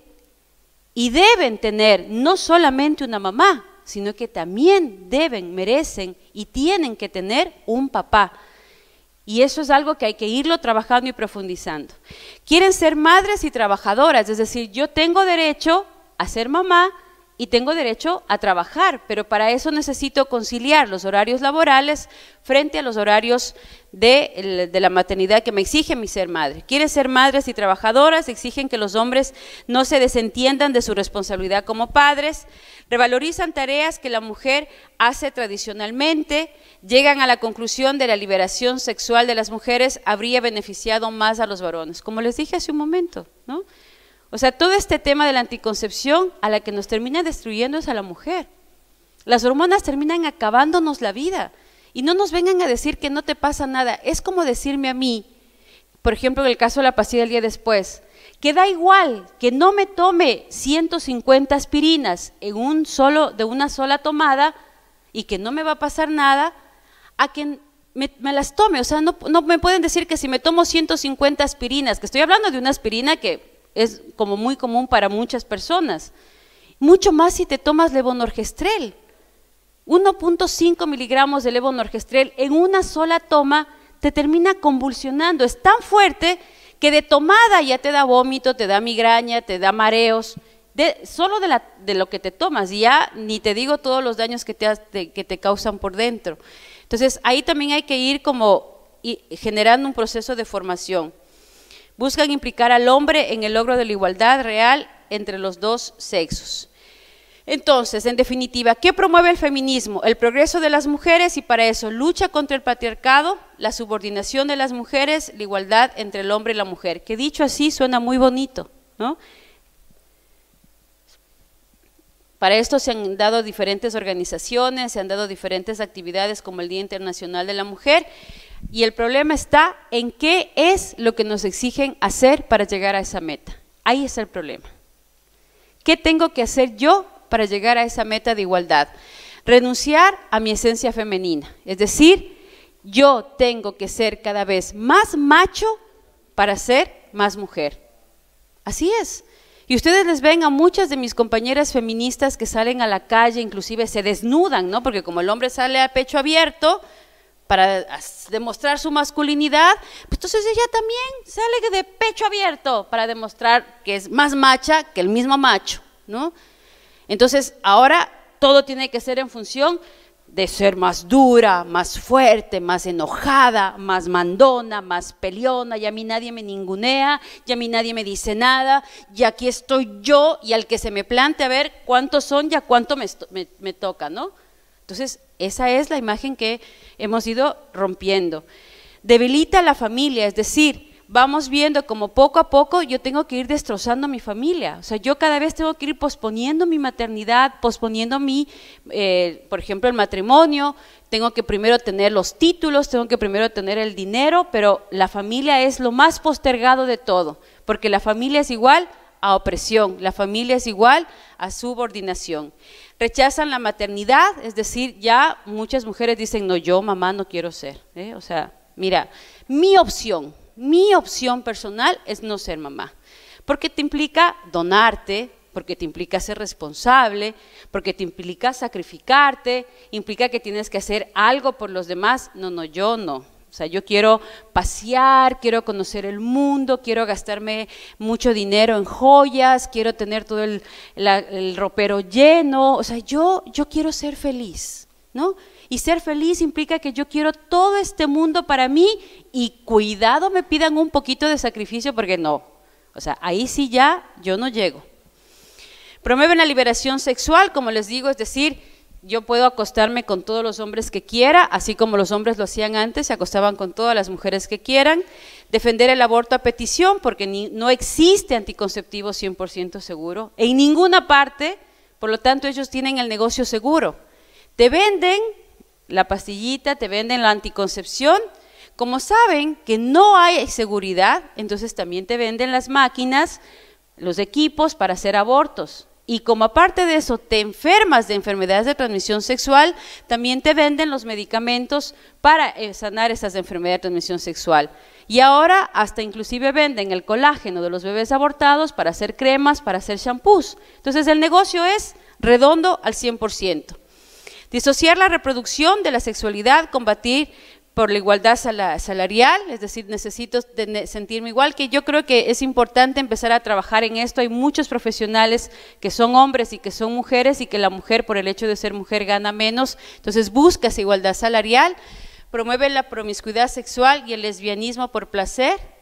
y deben tener no solamente una mamá, sino que también deben, merecen y tienen que tener un papá. Y eso es algo que hay que irlo trabajando y profundizando. Quieren ser madres y trabajadoras, es decir, yo tengo derecho a ser mamá y tengo derecho a trabajar, pero para eso necesito conciliar los horarios laborales frente a los horarios de la maternidad que me exige mi ser madre. Quieren ser madres y trabajadoras, exigen que los hombres no se desentiendan de su responsabilidad como padres, revalorizan tareas que la mujer hace tradicionalmente, llegan a la conclusión de la liberación sexual de las mujeres habría beneficiado más a los varones, como les dije hace un momento, ¿no? O sea, todo este tema de la anticoncepción a la que nos termina destruyendo es a la mujer. Las hormonas terminan acabándonos la vida y no nos vengan a decir que no te pasa nada. Es como decirme a mí, por ejemplo, en el caso de la pastilla del día después, que da igual que no me tome 150 aspirinas de una sola tomada y que no me va a pasar nada, a que me las tome. O sea, no me pueden decir que si me tomo 150 aspirinas, que estoy hablando de una aspirina que es como muy común para muchas personas, mucho más si te tomas levonorgestrel, 1.5 miligramos de levonorgestrel en una sola toma te termina convulsionando, es tan fuerte que de tomada ya te da vómito, te da migraña, te da mareos, solo de lo que te tomas, y ya ni te digo todos los daños que te causan por dentro. Entonces ahí también hay que ir como generando un proceso de formación. Buscan implicar al hombre en el logro de la igualdad real entre los dos sexos. Entonces, en definitiva, ¿qué promueve el feminismo? El progreso de las mujeres y para eso lucha contra el patriarcado, la subordinación de las mujeres, la igualdad entre el hombre y la mujer, que dicho así suena muy bonito, ¿no? Para esto se han dado diferentes organizaciones, se han dado diferentes actividades como el Día Internacional de la Mujer, y el problema está en qué es lo que nos exigen hacer para llegar a esa meta. Ahí está el problema. ¿Qué tengo que hacer yo para llegar a esa meta de igualdad? Renunciar a mi esencia femenina, es decir, yo tengo que ser cada vez más macho para ser más mujer. Así es. Y ustedes les ven a muchas de mis compañeras feministas que salen a la calle, inclusive se desnudan, ¿no? Porque como el hombre sale a pecho abierto para demostrar su masculinidad, pues entonces ella también sale de pecho abierto para demostrar que es más macha que el mismo macho, ¿no? Entonces ahora todo tiene que ser en función de ser más dura, más fuerte, más enojada, más mandona, más peleona, y a mí nadie me ningunea, y a mí nadie me dice nada, y aquí estoy yo, y al que se me plante a ver cuántos son y a cuánto me toca, ¿no? Entonces, esa es la imagen que hemos ido rompiendo. Debilita la familia, es decir, vamos viendo como poco a poco yo tengo que ir destrozando mi familia. O sea, yo cada vez tengo que ir posponiendo mi maternidad, posponiendo por ejemplo, el matrimonio, tengo que primero tener los títulos, tengo que primero tener el dinero, pero la familia es lo más postergado de todo, porque la familia es igual a opresión, la familia es igual a subordinación. Rechazan la maternidad, es decir, ya muchas mujeres dicen, no, yo mamá no quiero ser, ¿eh? O sea, mira, mi opción personal es no ser mamá, porque te implica donarte, porque te implica ser responsable, porque te implica sacrificarte, implica que tienes que hacer algo por los demás. No, yo no. O sea, yo quiero pasear, quiero conocer el mundo, quiero gastarme mucho dinero en joyas, quiero tener todo el ropero lleno. O sea, yo quiero ser feliz, ¿no? Y ser feliz implica que yo quiero todo este mundo para mí y cuidado me pidan un poquito de sacrificio porque no. O sea, ahí sí ya yo no llego. Promueven la liberación sexual, como les digo, es decir, yo puedo acostarme con todos los hombres que quiera, así como los hombres lo hacían antes, se acostaban con todas las mujeres que quieran. Defender el aborto a petición, porque no existe anticonceptivo 100% seguro en ninguna parte, por lo tanto ellos tienen el negocio seguro. Te venden la pastillita, te venden la anticoncepción, como saben que no hay seguridad, entonces también te venden las máquinas, los equipos para hacer abortos. Y como aparte de eso te enfermas de enfermedades de transmisión sexual, también te venden los medicamentos para sanar esas enfermedades de transmisión sexual. Y ahora hasta inclusive venden el colágeno de los bebés abortados para hacer cremas, para hacer shampoos. Entonces el negocio es redondo al 100%. Disociar la reproducción de la sexualidad, combatir por la igualdad salarial, es decir, necesito sentirme igual, que yo creo que es importante empezar a trabajar en esto. Hay muchos profesionales que son hombres y que son mujeres y que la mujer por el hecho de ser mujer gana menos, entonces busca esa igualdad salarial, promueve la promiscuidad sexual y el lesbianismo por placer,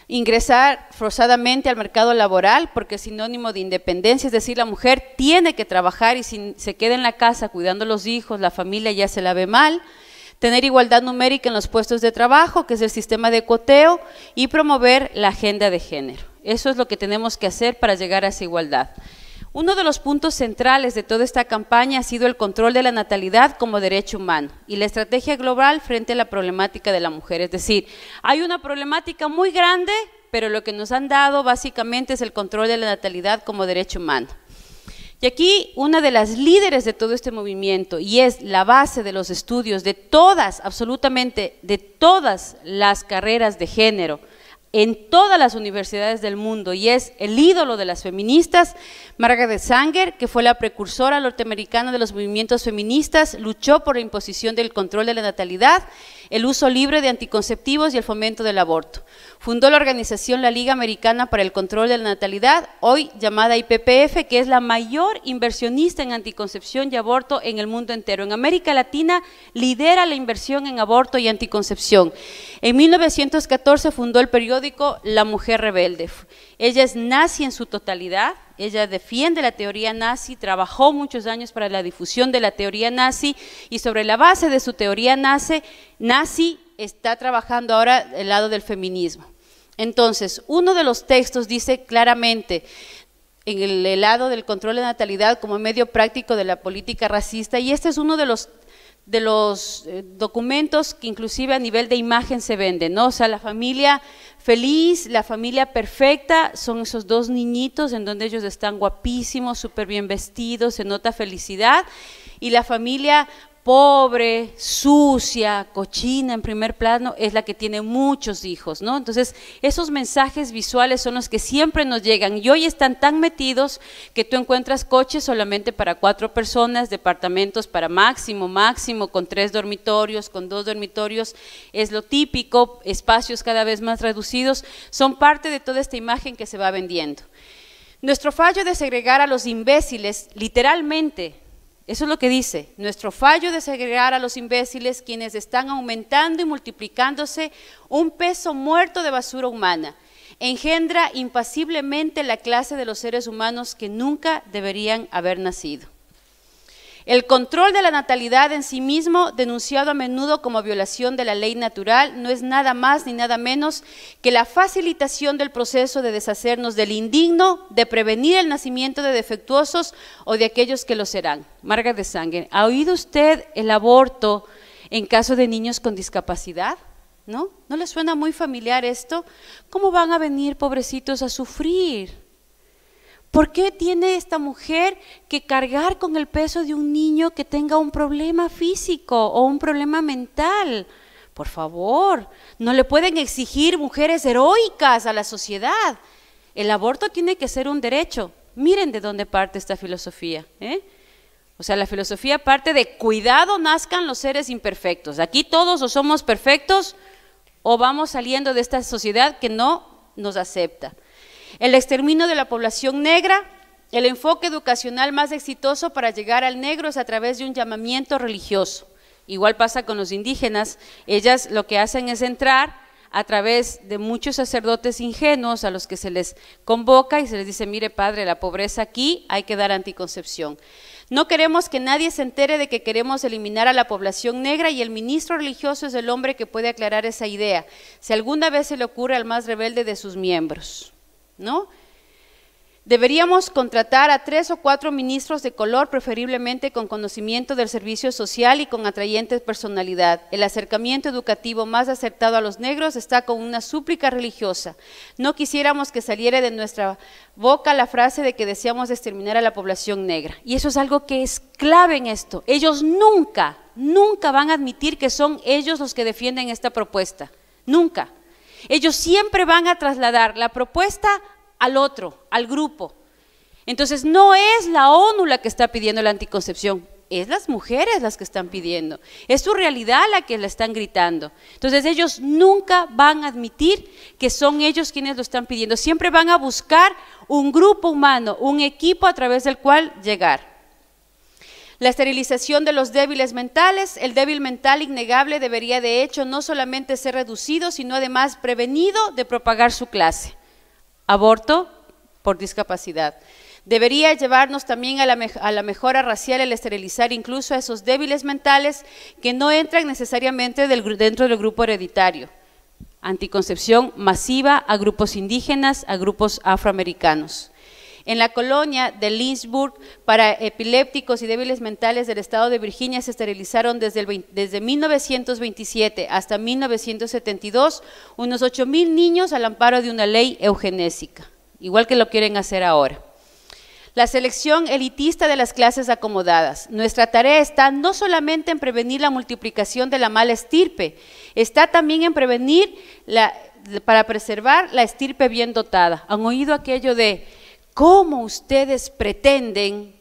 ingresar forzadamente al mercado laboral porque es sinónimo de independencia, es decir, la mujer tiene que trabajar y si se queda en la casa cuidando a los hijos, la familia ya se la ve mal, tener igualdad numérica en los puestos de trabajo, que es el sistema de cuoteo, y promover la agenda de género. Eso es lo que tenemos que hacer para llegar a esa igualdad. Uno de los puntos centrales de toda esta campaña ha sido el control de la natalidad como derecho humano y la estrategia global frente a la problemática de la mujer. Es decir, hay una problemática muy grande, pero lo que nos han dado básicamente es el control de la natalidad como derecho humano. Y aquí una de las líderes de todo este movimiento, y es la base de los estudios de todas, absolutamente de todas las carreras de género, en todas las universidades del mundo, y es el ídolo de las feministas, Margaret Sanger, que fue la precursora norteamericana de los movimientos feministas, luchó por la imposición del control de la natalidad, el uso libre de anticonceptivos y el fomento del aborto. Fundó la organización La Liga Americana para el Control de la Natalidad, hoy llamada IPPF, que es la mayor inversionista en anticoncepción y aborto en el mundo entero. En América Latina lidera la inversión en aborto y anticoncepción. En 1914 fundó el periódico La Mujer Rebelde. Ella es nazi en su totalidad, ella defiende la teoría nazi, trabajó muchos años para la difusión de la teoría nazi y sobre la base de su teoría nazi está trabajando ahora el lado del feminismo. Entonces, uno de los textos dice claramente en el lado del control de la natalidad como medio práctico de la política racista, y este es uno de los documentos que inclusive a nivel de imagen se venden, ¿no? O sea, la familia feliz, la familia perfecta, son esos dos niñitos en donde ellos están guapísimos, súper bien vestidos, se nota felicidad, y la familia pobre, sucia, cochina en primer plano, es la que tiene muchos hijos, ¿no? Entonces, esos mensajes visuales son los que siempre nos llegan y hoy están tan metidos que tú encuentras coches solamente para 4 personas, departamentos para máximo, con 3 dormitorios, con 2 dormitorios, es lo típico, espacios cada vez más reducidos, son parte de toda esta imagen que se va vendiendo. Nuestro fallo de segregar a los imbéciles, literalmente, eso es lo que dice, nuestro fallo de segregar a los imbéciles, quienes están aumentando y multiplicándose un peso muerto de basura humana, engendra impasiblemente la clase de los seres humanos que nunca deberían haber nacido. El control de la natalidad en sí mismo, denunciado a menudo como violación de la ley natural, no es nada más ni nada menos que la facilitación del proceso de deshacernos del indigno, de prevenir el nacimiento de defectuosos o de aquellos que lo serán. Margaret Sanger, ¿ha oído usted el aborto en caso de niños con discapacidad? ¿No? ¿No le suena muy familiar esto? ¿Cómo van a venir, pobrecitos, a sufrir? ¿Por qué tiene esta mujer que cargar con el peso de un niño que tenga un problema físico o un problema mental? Por favor, no le pueden exigir mujeres heroicas a la sociedad. El aborto tiene que ser un derecho. Miren de dónde parte esta filosofía, ¿eh? O sea, la filosofía parte de cuidado nazcan los seres imperfectos. Aquí todos o somos perfectos o vamos saliendo de esta sociedad que no nos acepta. El exterminio de la población negra, el enfoque educacional más exitoso para llegar al negro es a través de un llamamiento religioso. Igual pasa con los indígenas, ellas lo que hacen es entrar a través de muchos sacerdotes ingenuos a los que se les convoca y se les dice, mire padre, la pobreza aquí, hay que dar anticoncepción. No queremos que nadie se entere de que queremos eliminar a la población negra y el ministro religioso es el hombre que puede aclarar esa idea, si alguna vez se le ocurre al más rebelde de sus miembros, ¿no? Deberíamos contratar a 3 o 4 ministros de color, preferiblemente con conocimiento del servicio social y con atrayente personalidad. El acercamiento educativo más acertado a los negros está con una súplica religiosa. No quisiéramos que saliera de nuestra boca la frase de que deseamos exterminar a la población negra. Y eso es algo que es clave en esto. Ellos nunca van a admitir que son ellos los que defienden esta propuesta. Nunca. Ellos siempre van a trasladar la propuesta al otro, al grupo. Entonces no es la ONU la que está pidiendo la anticoncepción, es las mujeres las que están pidiendo, es su realidad la que la están gritando. Entonces ellos nunca van a admitir que son ellos quienes lo están pidiendo, siempre van a buscar un grupo humano, un equipo a través del cual llegar. La esterilización de los débiles mentales, el débil mental innegable debería de hecho no solamente ser reducido, sino además prevenido de propagar su clase. Aborto por discapacidad. Debería llevarnos también a la mejora racial el esterilizar incluso a esos débiles mentales que no entran necesariamente dentro del grupo hereditario. Anticoncepción masiva a grupos indígenas, a grupos afroamericanos. En la colonia de Lynchburg, para epilépticos y débiles mentales del estado de Virginia se esterilizaron desde 1927 hasta 1972 unos 8,000 niños al amparo de una ley eugenésica, igual que lo quieren hacer ahora. La selección elitista de las clases acomodadas. Nuestra tarea está no solamente en prevenir la multiplicación de la mala estirpe, está también en prevenir para preservar la estirpe bien dotada. ¿Han oído aquello de cómo ustedes pretenden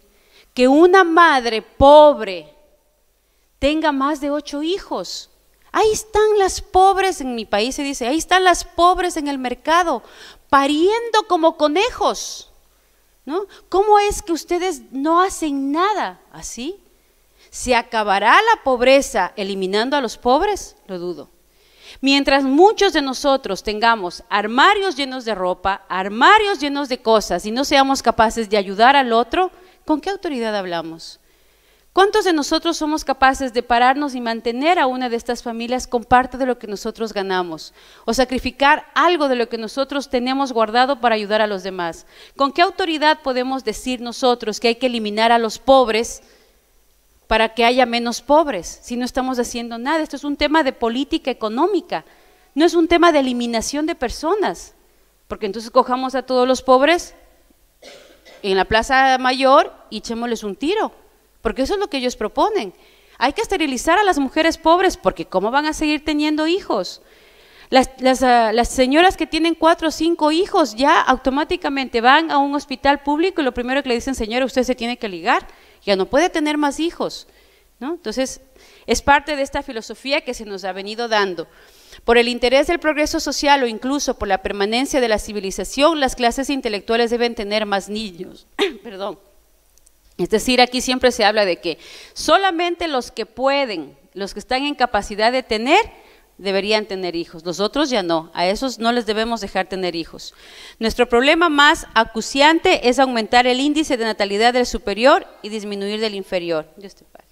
que una madre pobre tenga más de 8 hijos? Ahí están las pobres, en mi país se dice, ahí están las pobres en el mercado, pariendo como conejos, ¿no? ¿Cómo es que ustedes no hacen nada? ¿Así? ¿Se acabará la pobreza eliminando a los pobres? Lo dudo. Mientras muchos de nosotros tengamos armarios llenos de ropa, armarios llenos de cosas y no seamos capaces de ayudar al otro, ¿con qué autoridad hablamos? ¿Cuántos de nosotros somos capaces de pararnos y mantener a una de estas familias con parte de lo que nosotros ganamos? O sacrificar algo de lo que nosotros tenemos guardado para ayudar a los demás. ¿Con qué autoridad podemos decir nosotros que hay que eliminar a los pobres para que haya menos pobres, si no estamos haciendo nada? Esto es un tema de política económica, no es un tema de eliminación de personas, porque entonces cojamos a todos los pobres en la Plaza Mayor y echémosles un tiro, porque eso es lo que ellos proponen. Hay que esterilizar a las mujeres pobres, porque ¿cómo van a seguir teniendo hijos? Las señoras que tienen 4 o 5 hijos ya automáticamente van a un hospital público y lo primero que le dicen, señora, usted se tiene que ligar, ya no puede tener más hijos, ¿no? Entonces, es parte de esta filosofía que se nos ha venido dando. Por el interés del progreso social o incluso por la permanencia de la civilización, las clases intelectuales deben tener más niños. Perdón. Es decir, aquí siempre se habla de que solamente los que pueden, los que están en capacidad de tener, deberían tener hijos, los otros ya no, a esos no les debemos dejar tener hijos. Nuestro problema más acuciante es aumentar el índice de natalidad del superior y disminuir del inferior. Dios te pague.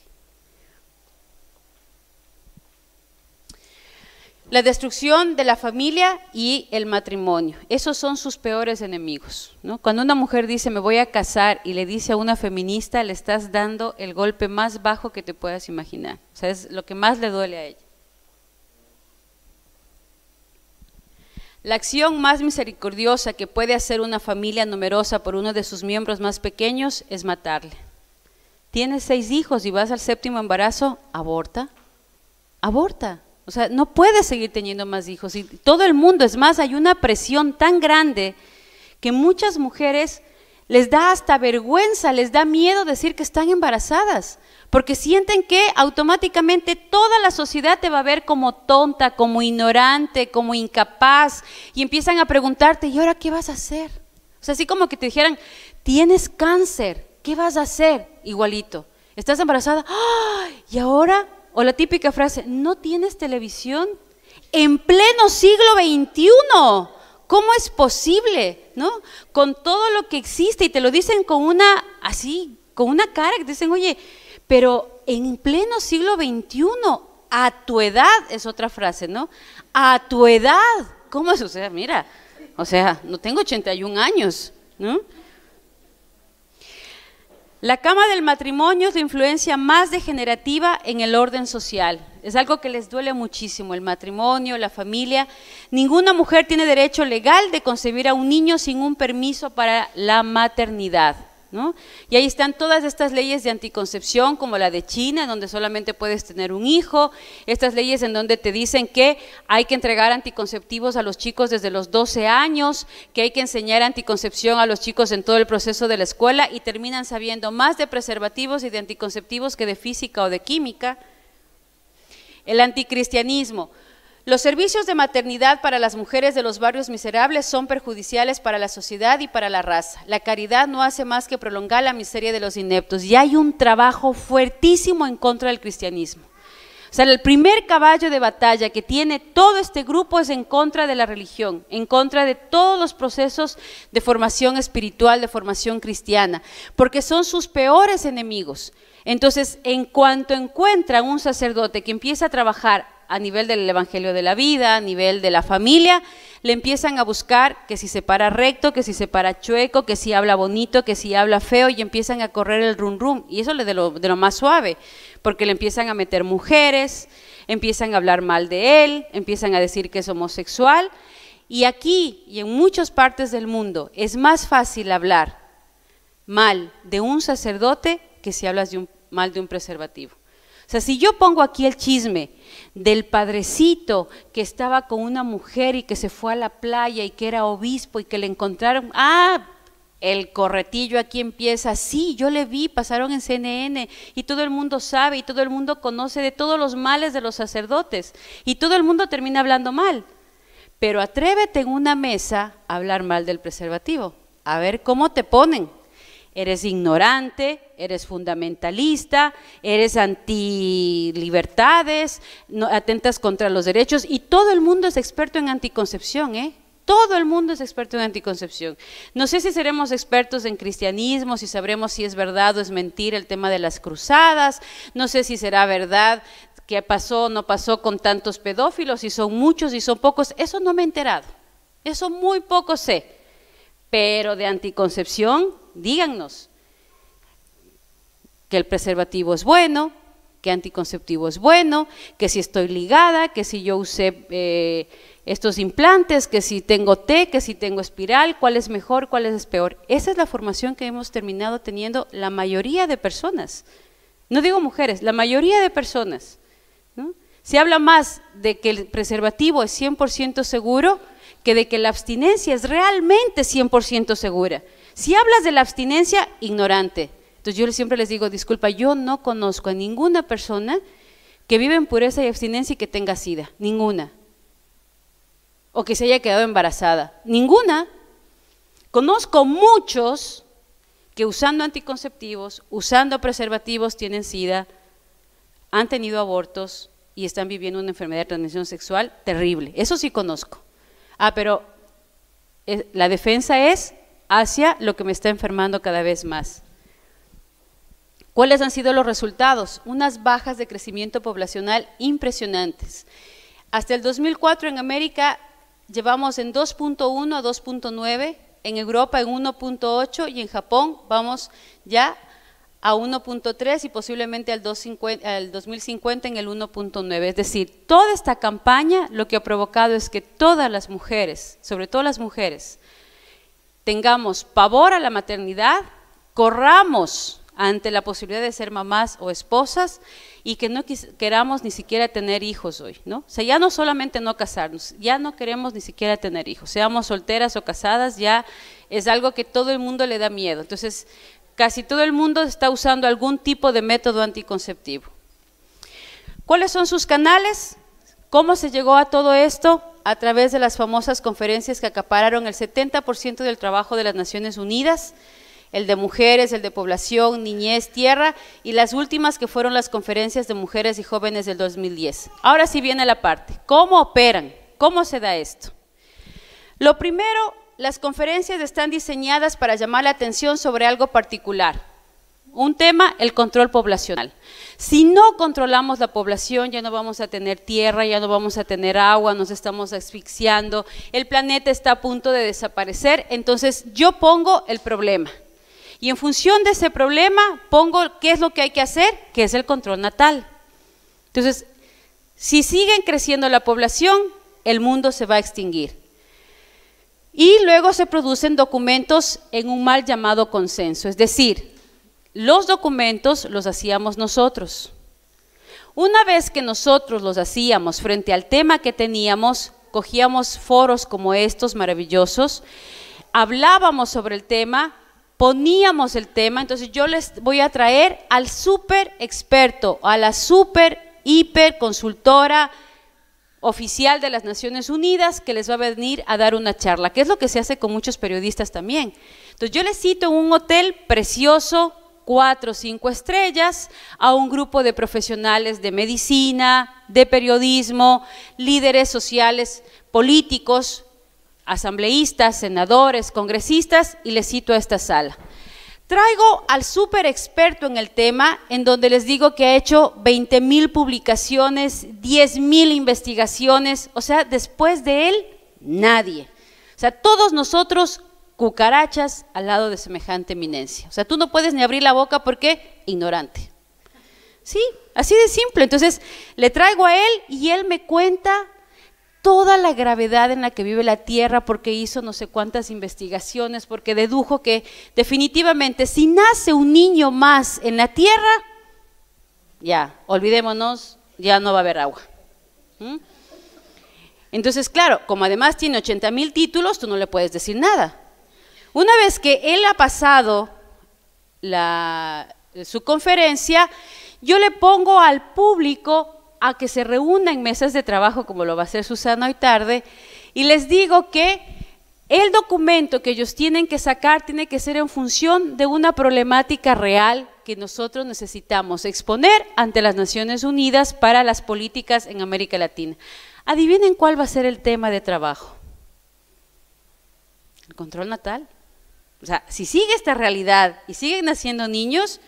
La destrucción de la familia y el matrimonio, esos son sus peores enemigos, ¿no? Cuando una mujer dice me voy a casar y le dice a una feminista, le estás dando el golpe más bajo que te puedas imaginar, o sea, es lo que más le duele a ella. La acción más misericordiosa que puede hacer una familia numerosa por uno de sus miembros más pequeños es matarle. Tienes 6 hijos y vas al 7º embarazo, aborta, aborta. O sea, no puedes seguir teniendo más hijos. Y todo el mundo, es más, hay una presión tan grande que muchas mujeres les da hasta vergüenza, les da miedo decir que están embarazadas, porque sienten que automáticamente toda la sociedad te va a ver como tonta, como ignorante, como incapaz, y empiezan a preguntarte, ¿y ahora qué vas a hacer? O sea, así como que te dijeran, tienes cáncer, ¿qué vas a hacer? Igualito, estás embarazada, ¡ah! ¿Y ahora? O la típica frase, ¿no tienes televisión? En pleno siglo XXI, ¿cómo es posible? ¿No? Con todo lo que existe, y te lo dicen con una, así, con una cara, que te dicen, oye, pero en pleno siglo XXI, a tu edad, es otra frase, ¿no? A tu edad, ¿cómo es? O sea, mira, o sea, no tengo 81 años, ¿no? La cama del matrimonio es la influencia más degenerativa en el orden social. Es algo que les duele muchísimo, el matrimonio, la familia. Ninguna mujer tiene derecho legal de concebir a un niño sin un permiso para la maternidad. ¿no? Y ahí están todas estas leyes de anticoncepción, como la de China, donde solamente puedes tener un hijo, estas leyes en donde te dicen que hay que entregar anticonceptivos a los chicos desde los 12 años, que hay que enseñar anticoncepción a los chicos en todo el proceso de la escuela, y terminan sabiendo más de preservativos y de anticonceptivos que de física o de química. El anticristianismo. Los servicios de maternidad para las mujeres de los barrios miserables son perjudiciales para la sociedad y para la raza. La caridad no hace más que prolongar la miseria de los ineptos. Y hay un trabajo fuertísimo en contra del cristianismo. O sea, el primer caballo de batalla que tiene todo este grupo es en contra de la religión, en contra de todos los procesos de formación espiritual, de formación cristiana, porque son sus peores enemigos. Entonces, en cuanto encuentran un sacerdote que empieza a trabajar a nivel del evangelio de la vida, a nivel de la familia, le empiezan a buscar que si se para recto, que si se para chueco, que si habla bonito, que si habla feo, y empiezan a correr el rum rum, y eso de lo más suave, porque le empiezan a meter mujeres, empiezan a hablar mal de él, empiezan a decir que es homosexual, y aquí y en muchas partes del mundo es más fácil hablar mal de un sacerdote que si hablas mal de un preservativo. O sea, si yo pongo aquí el chisme del padrecito que estaba con una mujer y que se fue a la playa y que era obispo y que le encontraron, el corretillo aquí empieza, sí, yo le vi, pasaron en CNN y todo el mundo sabe y todo el mundo conoce de todos los males de los sacerdotes y todo el mundo termina hablando mal. Pero atrévete en una mesa a hablar mal del preservativo, a ver cómo te ponen. Eres ignorante, eres fundamentalista, eres anti-libertades, no, atentas contra los derechos, y todo el mundo es experto en anticoncepción, ¿eh? Todo el mundo es experto en anticoncepción. No sé si seremos expertos en cristianismo, si sabremos si es verdad o es mentira el tema de las cruzadas, no sé si será verdad que pasó o no pasó con tantos pedófilos, si son muchos, si son pocos, eso no me he enterado, eso muy poco sé, pero de anticoncepción, díganos que el preservativo es bueno, que anticonceptivo es bueno, que si estoy ligada, que si yo usé estos implantes, que si tengo T, que si tengo espiral, cuál es mejor, cuál es peor. Esa es la formación que hemos terminado teniendo la mayoría de personas, no digo mujeres, la mayoría de personas, ¿no? Se habla más de que el preservativo es 100% seguro que de que la abstinencia es realmente 100% segura. Si hablas de la abstinencia, ignorante. Entonces yo siempre les digo, disculpa, yo no conozco a ninguna persona que vive en pureza y abstinencia y que tenga SIDA, ninguna. O que se haya quedado embarazada, ninguna. Conozco muchos que usando anticonceptivos, usando preservativos tienen SIDA, han tenido abortos y están viviendo una enfermedad de transmisión sexual terrible. Eso sí conozco. Pero la defensa es hacia lo que me está enfermando cada vez más. ¿Cuáles han sido los resultados? Unas bajas de crecimiento poblacional impresionantes. Hasta el 2004 en América llevamos en 2.1 a 2.9, en Europa en 1.8 y en Japón vamos ya a 1.3 y posiblemente al 2050 en el 1.9. Es decir, toda esta campaña lo que ha provocado es que todas las mujeres, sobre todo las mujeres, tengamos pavor a la maternidad, corramos ante la posibilidad de ser mamás o esposas y que no queramos ni siquiera tener hijos hoy, ¿no? O sea, ya no solamente no casarnos, ya no queremos ni siquiera tener hijos, seamos solteras o casadas, ya es algo que todo el mundo le da miedo. Entonces, casi todo el mundo está usando algún tipo de método anticonceptivo. ¿Cuáles son sus canales? ¿Cómo se llegó a todo esto? A través de las famosas conferencias que acapararon el 70% del trabajo de las Naciones Unidas, el de mujeres, el de población, niñez, tierra, y las últimas que fueron las conferencias de mujeres y jóvenes del 2010. Ahora sí viene la parte, ¿cómo operan? ¿Cómo se da esto? Lo primero, las conferencias están diseñadas para llamar la atención sobre algo particular. Un tema, el control poblacional. Si no controlamos la población, ya no vamos a tener tierra, ya no vamos a tener agua, nos estamos asfixiando, el planeta está a punto de desaparecer, entonces yo pongo el problema. Y en función de ese problema, pongo qué es lo que hay que hacer, que es el control natal. Entonces, si siguen creciendo la población, el mundo se va a extinguir. Y luego se producen documentos en un mal llamado consenso, es decir, los documentos los hacíamos nosotros. Una vez que nosotros los hacíamos frente al tema que teníamos, cogíamos foros como estos maravillosos, hablábamos sobre el tema, poníamos el tema. Entonces yo les voy a traer al súper experto, a la súper hiper consultora oficial de las Naciones Unidas, que les va a venir a dar una charla, que es lo que se hace con muchos periodistas también. Entonces yo les cito en un hotel precioso, 4 o 5 estrellas, a un grupo de profesionales de medicina, de periodismo, líderes sociales, políticos, asambleístas, senadores, congresistas, y les cito a esta sala. Traigo al súper experto en el tema, en donde les digo que ha hecho 20,000 publicaciones, 10,000 investigaciones, o sea, después de él, nadie. O sea, todos nosotros cucarachas al lado de semejante eminencia. O sea, tú no puedes ni abrir la boca porque ignorante. Sí, así de simple. Entonces, le traigo a él y él me cuenta toda la gravedad en la que vive la Tierra, porque hizo no sé cuántas investigaciones, porque dedujo que definitivamente si nace un niño más en la Tierra, ya, olvidémonos, ya no va a haber agua. Entonces, claro, como además tiene 80,000 títulos, tú no le puedes decir nada. Una vez que él ha pasado su conferencia, yo le pongo al público a que se reúna en mesas de trabajo, como lo va a hacer Susana hoy tarde, y les digo que el documento que ellos tienen que sacar tiene que ser en función de una problemática real que nosotros necesitamos exponer ante las Naciones Unidas para las políticas en América Latina. Adivinen cuál va a ser el tema de trabajo. El control natal. O sea, si sigue esta realidad y siguen naciendo niños,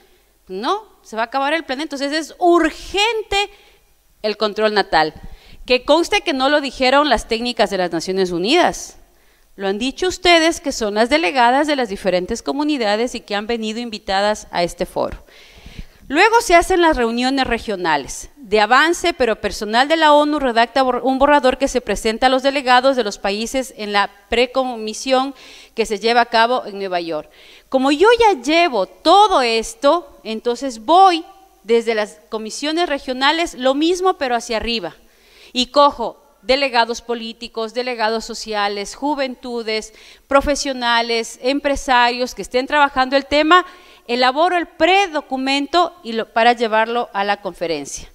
no, se va a acabar el planeta. Entonces es urgente el control natal. Que conste que no lo dijeron las técnicas de las Naciones Unidas, lo han dicho ustedes, que son las delegadas de las diferentes comunidades y que han venido invitadas a este foro. Luego se hacen las reuniones regionales de avance, pero personal de la ONU redacta un borrador que se presenta a los delegados de los países en la precomisión que se lleva a cabo en Nueva York. Como yo ya llevo todo esto, entonces voy desde las comisiones regionales, lo mismo pero hacia arriba, y cojo delegados políticos, delegados sociales, juventudes, profesionales, empresarios que estén trabajando el tema, elaboro el predocumento para llevarlo a la conferencia.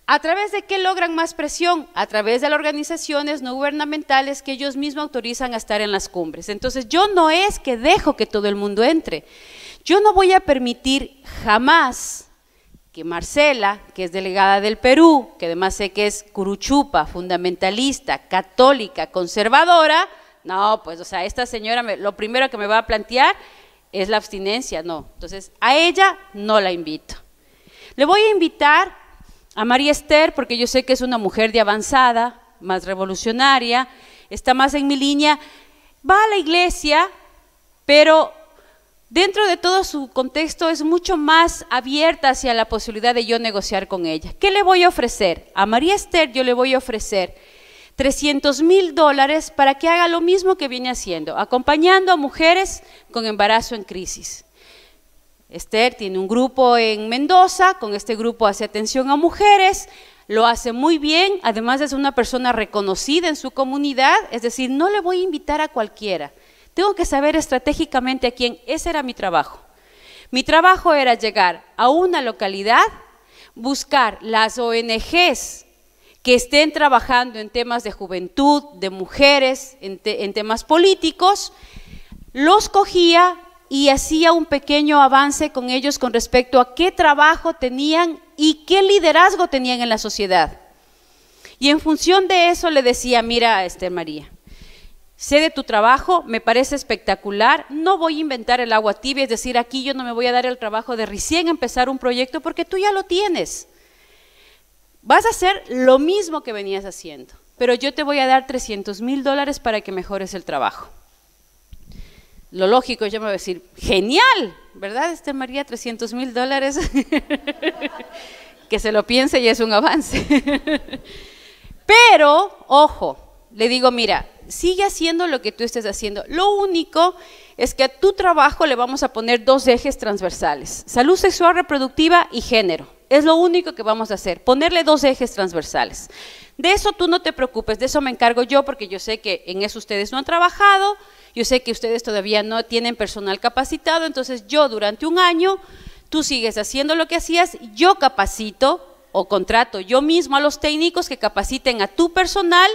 ¿A través de qué logran más presión? A través de las organizaciones no gubernamentales que ellos mismos autorizan a estar en las cumbres. Entonces yo no es que dejo que todo el mundo entre, yo no voy a permitir jamás que Marcela, que es delegada del Perú, que además sé que es curuchupa, fundamentalista, católica, conservadora, no, pues o sea, esta señora lo primero que me va a plantear es la abstinencia, no. Entonces, a ella no la invito. Le voy a invitar a María Esther, porque yo sé que es una mujer de avanzada, más revolucionaria, está más en mi línea, va a la iglesia, pero dentro de todo su contexto es mucho más abierta hacia la posibilidad de yo negociar con ella. ¿Qué le voy a ofrecer? A María Esther yo le voy a ofrecer $300,000 para que haga lo mismo que viene haciendo, acompañando a mujeres con embarazo en crisis. Esther tiene un grupo en Mendoza, con este grupo hace atención a mujeres, lo hace muy bien, además es una persona reconocida en su comunidad, es decir, no le voy a invitar a cualquiera. Tengo que saber estratégicamente a quién. Ese era mi trabajo. Mi trabajo era llegar a una localidad, buscar las ONGs que estén trabajando en temas de juventud, de mujeres, en temas políticos, los cogía y hacía un pequeño avance con ellos con respecto a qué trabajo tenían y qué liderazgo tenían en la sociedad. Y en función de eso le decía, mira, Esther María, sé de tu trabajo, me parece espectacular, no voy a inventar el agua tibia, es decir, aquí yo no me voy a dar el trabajo de recién empezar un proyecto porque tú ya lo tienes. Vas a hacer lo mismo que venías haciendo, pero yo te voy a dar $300,000 para que mejores el trabajo. Lo lógico, yo me voy a decir, genial, ¿verdad, Esther María? $300,000, que se lo piense y es un avance. Pero, ojo, le digo, mira, sigue haciendo lo que tú estés haciendo. Lo único es que a tu trabajo le vamos a poner 2 ejes transversales, salud sexual reproductiva y género. Es lo único que vamos a hacer, ponerle 2 ejes transversales. De eso tú no te preocupes, de eso me encargo yo, porque yo sé que en eso ustedes no han trabajado, yo sé que ustedes todavía no tienen personal capacitado, entonces yo durante un año, tú sigues haciendo lo que hacías, yo capacito o contrato yo mismo a los técnicos que capaciten a tu personal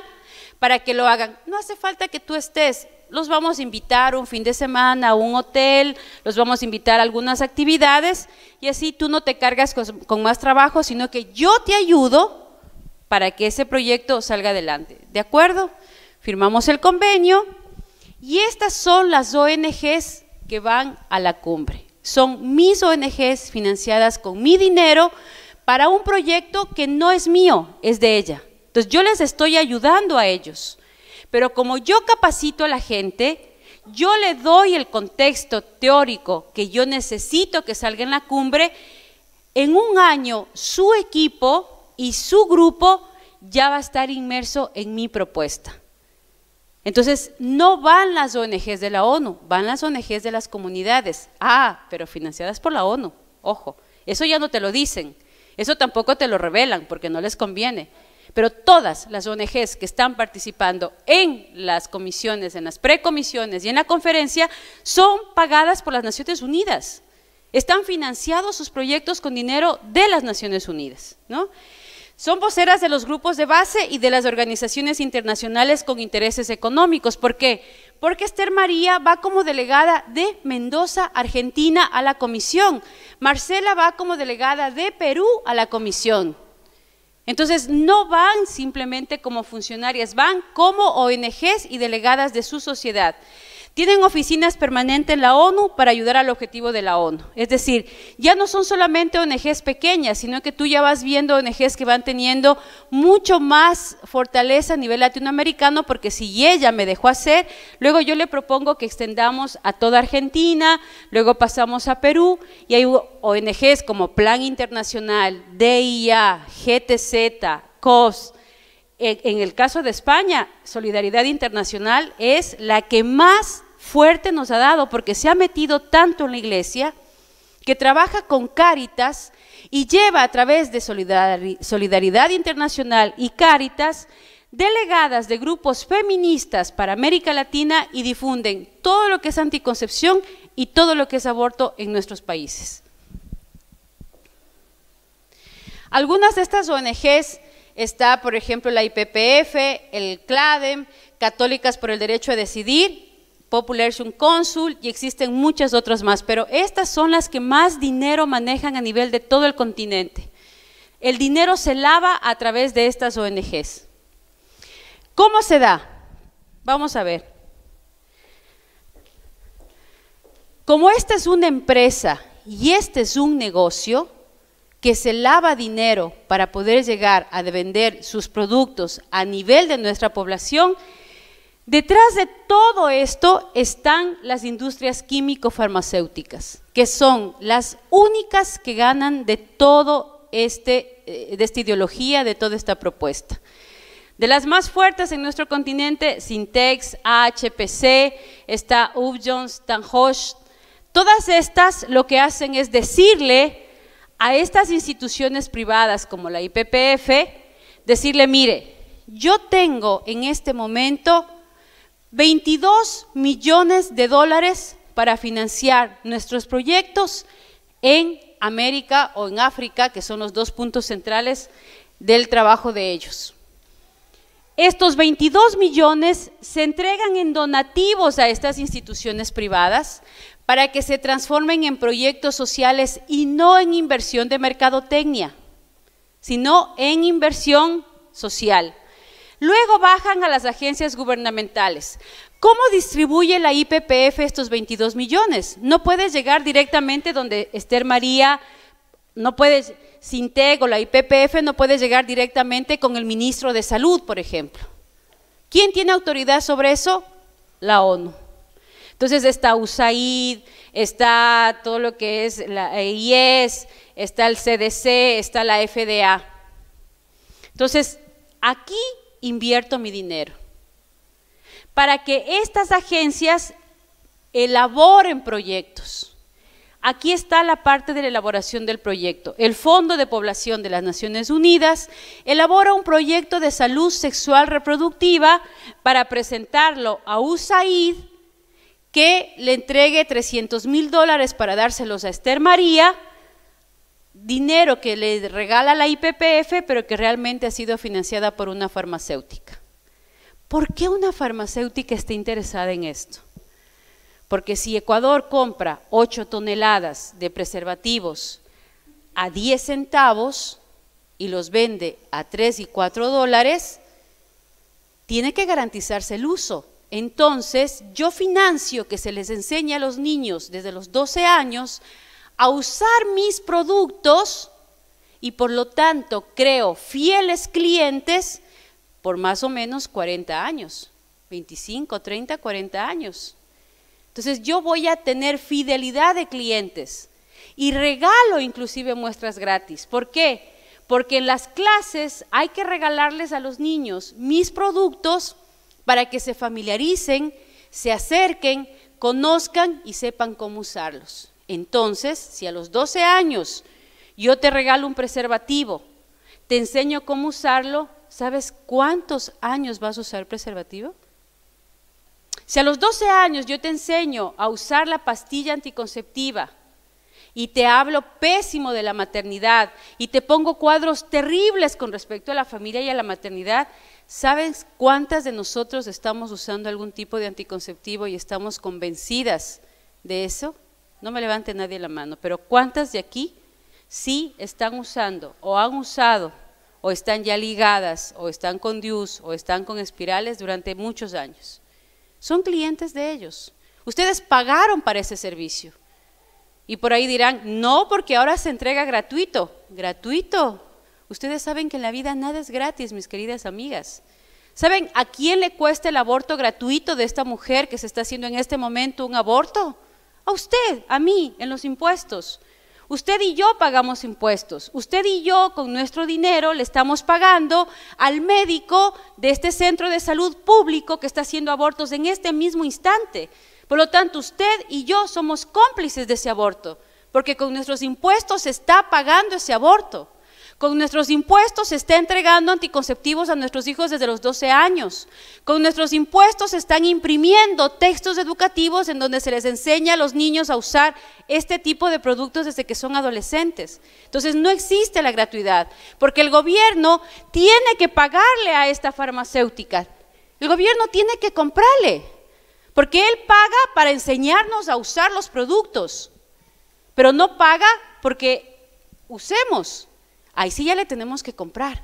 para que lo hagan. No hace falta que tú estés, los vamos a invitar un fin de semana a un hotel, los vamos a invitar a algunas actividades y así tú no te cargas con más trabajo, sino que yo te ayudo para que ese proyecto salga adelante. ¿De acuerdo? Firmamos el convenio y estas son las ONGs que van a la cumbre. Son mis ONGs financiadas con mi dinero para un proyecto que no es mío, es de ella. Entonces yo les estoy ayudando a ellos, pero como yo capacito a la gente, yo le doy el contexto teórico que yo necesito que salga en la cumbre. En un año su equipo y su grupo ya va a estar inmerso en mi propuesta. Entonces no van las ONGs de la ONU, van las ONGs de las comunidades. Pero financiadas por la ONU, ojo, eso ya no te lo dicen, eso tampoco te lo revelan porque no les conviene. Pero todas las ONGs que están participando en las comisiones, en las precomisiones y en la conferencia son pagadas por las Naciones Unidas. Están financiados sus proyectos con dinero de las Naciones Unidas, ¿no? Son voceras de los grupos de base y de las organizaciones internacionales con intereses económicos. ¿Por qué? Porque Esther María va como delegada de Mendoza, Argentina, a la comisión. Marcela va como delegada de Perú a la comisión. Entonces no van simplemente como funcionarias, van como ONGs y delegadas de su sociedad. Tienen oficinas permanentes en la ONU para ayudar al objetivo de la ONU. Es decir, ya no son solamente ONGs pequeñas, sino que tú ya vas viendo ONGs que van teniendo mucho más fortaleza a nivel latinoamericano, porque si ella me dejó hacer, luego yo le propongo que extendamos a toda Argentina, luego pasamos a Perú, y hay ONGs como Plan Internacional, DIA, GTZ, COS. En el caso de España, Solidaridad Internacional es la que más fuerte nos ha dado, porque se ha metido tanto en la iglesia, que trabaja con Cáritas y lleva a través de Solidaridad Internacional y Cáritas delegadas de grupos feministas para América Latina y difunden todo lo que es anticoncepción y todo lo que es aborto en nuestros países. Algunas de estas ONGs está, por ejemplo, la IPPF, el CLADEM, Católicas por el Derecho a Decidir, Population Council, y existen muchas otras más, pero estas son las que más dinero manejan a nivel de todo el continente. El dinero se lava a través de estas ONGs. ¿Cómo se da? Vamos a ver. Como esta es una empresa y este es un negocio que se lava dinero para poder llegar a vender sus productos a nivel de nuestra población, detrás de todo esto están las industrias químico-farmacéuticas, que son las únicas que ganan de todo de esta ideología, de toda esta propuesta. De las más fuertes en nuestro continente, Sintex, HPC, está Upjohn, Tanhosh. Todas estas lo que hacen es decirle a estas instituciones privadas como la IPPF, decirle, mire, yo tengo en este momento 22 millones de dólares para financiar nuestros proyectos en América o en África, que son los 2 puntos centrales del trabajo de ellos. Estos 22 millones se entregan en donativos a estas instituciones privadas para que se transformen en proyectos sociales y no en inversión de mercadotecnia, sino en inversión social. Luego bajan a las agencias gubernamentales. ¿Cómo distribuye la IPPF estos 22 millones? No puedes llegar directamente donde Esther María, no puedes, Sinteg o la IPPF no puedes llegar directamente con el ministro de Salud, por ejemplo. ¿Quién tiene autoridad sobre eso? La ONU. Entonces está USAID, está todo lo que es la IES, está el CDC, está la FDA. Entonces, aquí invierto mi dinero. para que estas agencias elaboren proyectos. Aquí está la parte de la elaboración del proyecto. El Fondo de Población de las Naciones Unidas elabora un proyecto de salud sexual reproductiva para presentarlo a USAID, que le entregue $300,000 para dárselos a Esther María, dinero que le regala la IPPF, pero que realmente ha sido financiada por una farmacéutica. ¿Por qué una farmacéutica está interesada en esto? Porque si Ecuador compra 8 toneladas de preservativos a 10 centavos y los vende a 3 y 4 dólares, tiene que garantizarse el uso. Entonces, yo financio que se les enseñe a los niños desde los 12 años a usar mis productos y por lo tanto creo fieles clientes por más o menos 40 años, 25, 30, 40 años. Entonces yo voy a tener fidelidad de clientes y regalo inclusive muestras gratis. ¿Por qué? Porque en las clases hay que regalarles a los niños mis productos para que se familiaricen, se acerquen, conozcan y sepan cómo usarlos. Entonces, si a los 12 años yo te regalo un preservativo, te enseño cómo usarlo, ¿sabes cuántos años vas a usar preservativo? Si a los 12 años yo te enseño a usar la pastilla anticonceptiva y te hablo pésimo de la maternidad y te pongo cuadros terribles con respecto a la familia y a la maternidad, ¿sabes cuántas de nosotros estamos usando algún tipo de anticonceptivo y estamos convencidas de eso? No me levante nadie la mano, pero ¿cuántas de aquí sí están usando o han usado o están ya ligadas o están con DIUs o están con espirales durante muchos años? Son clientes de ellos. Ustedes pagaron para ese servicio. Y por ahí dirán, no, porque ahora se entrega gratuito. ¿Gratuito? Ustedes saben que en la vida nada es gratis, mis queridas amigas. ¿Saben a quién le cuesta el aborto gratuito de esta mujer que se está haciendo en este momento un aborto? A usted, a mí, en los impuestos. Usted y yo pagamos impuestos. Usted y yo con nuestro dinero le estamos pagando al médico de este centro de salud público que está haciendo abortos en este mismo instante. Por lo tanto, usted y yo somos cómplices de ese aborto, porque con nuestros impuestos se está pagando ese aborto. Con nuestros impuestos se está entregando anticonceptivos a nuestros hijos desde los 12 años. Con nuestros impuestos se están imprimiendo textos educativos en donde se les enseña a los niños a usar este tipo de productos desde que son adolescentes. Entonces no existe la gratuidad, porque el gobierno tiene que pagarle a esta farmacéutica. El gobierno tiene que comprarle, porque él paga para enseñarnos a usar los productos, pero no paga porque usemos. Ahí sí ya le tenemos que comprar.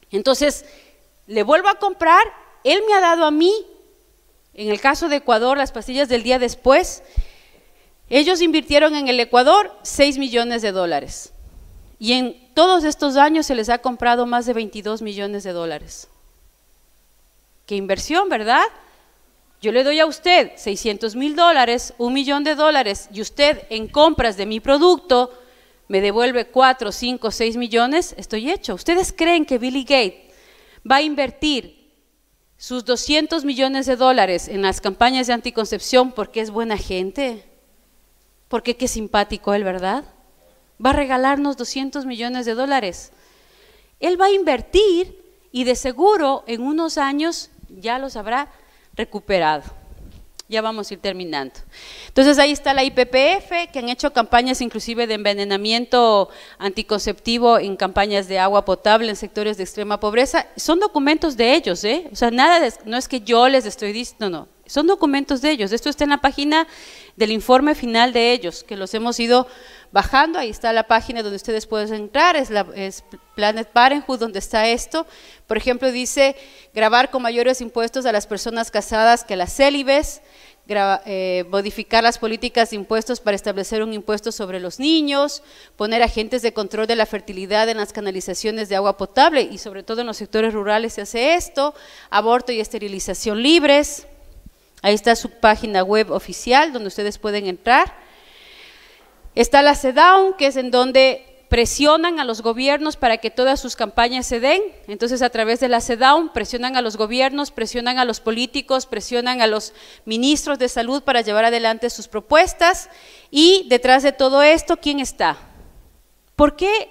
Entonces, le vuelvo a comprar, él me ha dado a mí, en el caso de Ecuador, las pastillas del día después, ellos invirtieron en el Ecuador $6 millones. Y en todos estos años se les ha comprado más de $22 millones. ¿Qué inversión, verdad? Yo le doy a usted $600,000, $1 millón, y usted en compras de mi producto me devuelve 4, 5, 6 millones, estoy hecho. ¿Ustedes creen que Billy Gates va a invertir sus $200 millones en las campañas de anticoncepción porque es buena gente? Porque qué simpático él, ¿verdad? Va a regalarnos $200 millones. Él va a invertir y de seguro en unos años ya los habrá recuperado. Ya vamos a ir terminando. Entonces ahí está la IPPF, que han hecho campañas inclusive de envenenamiento anticonceptivo en campañas de agua potable en sectores de extrema pobreza. Son documentos de ellos, o sea, no es que yo les estoy diciendo, no, son documentos de ellos. Esto está en la página del informe final de ellos, que los hemos ido bajando. Ahí está la página donde ustedes pueden entrar, es Planet Parenthood, donde está esto. Por ejemplo, dice grabar con mayores impuestos a las personas casadas que a las célibes, modificar las políticas de impuestos para establecer un impuesto sobre los niños, poner agentes de control de la fertilidad en las canalizaciones de agua potable y sobre todo en los sectores rurales se hace esto, aborto y esterilización libres. Ahí está su página web oficial donde ustedes pueden entrar. Está la CEDAW, que es en donde presionan a los gobiernos para que todas sus campañas se den. Entonces, a través de la CEDAW presionan a los gobiernos, presionan a los políticos, presionan a los ministros de salud para llevar adelante sus propuestas. Y detrás de todo esto, ¿quién está? ¿Por qué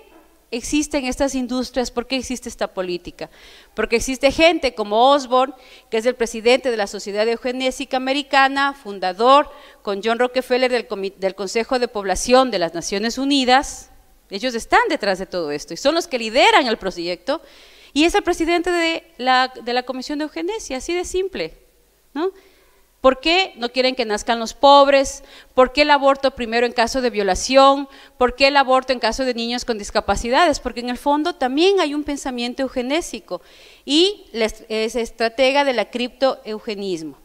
existen estas industrias? ¿Por qué existe esta política? Porque existe gente como Osborne, que es el presidente de la Sociedad Eugenésica Americana, fundador con John Rockefeller del Consejo de Población de las Naciones Unidas. Ellos están detrás de todo esto y son los que lideran el proyecto, y es el presidente de la Comisión de Eugenesia, así de simple, ¿no? ¿Por qué no quieren que nazcan los pobres? ¿Por qué el aborto primero en caso de violación? ¿Por qué el aborto en caso de niños con discapacidades? Porque en el fondo también hay un pensamiento eugenésico y es estratega del criptoeugenismo.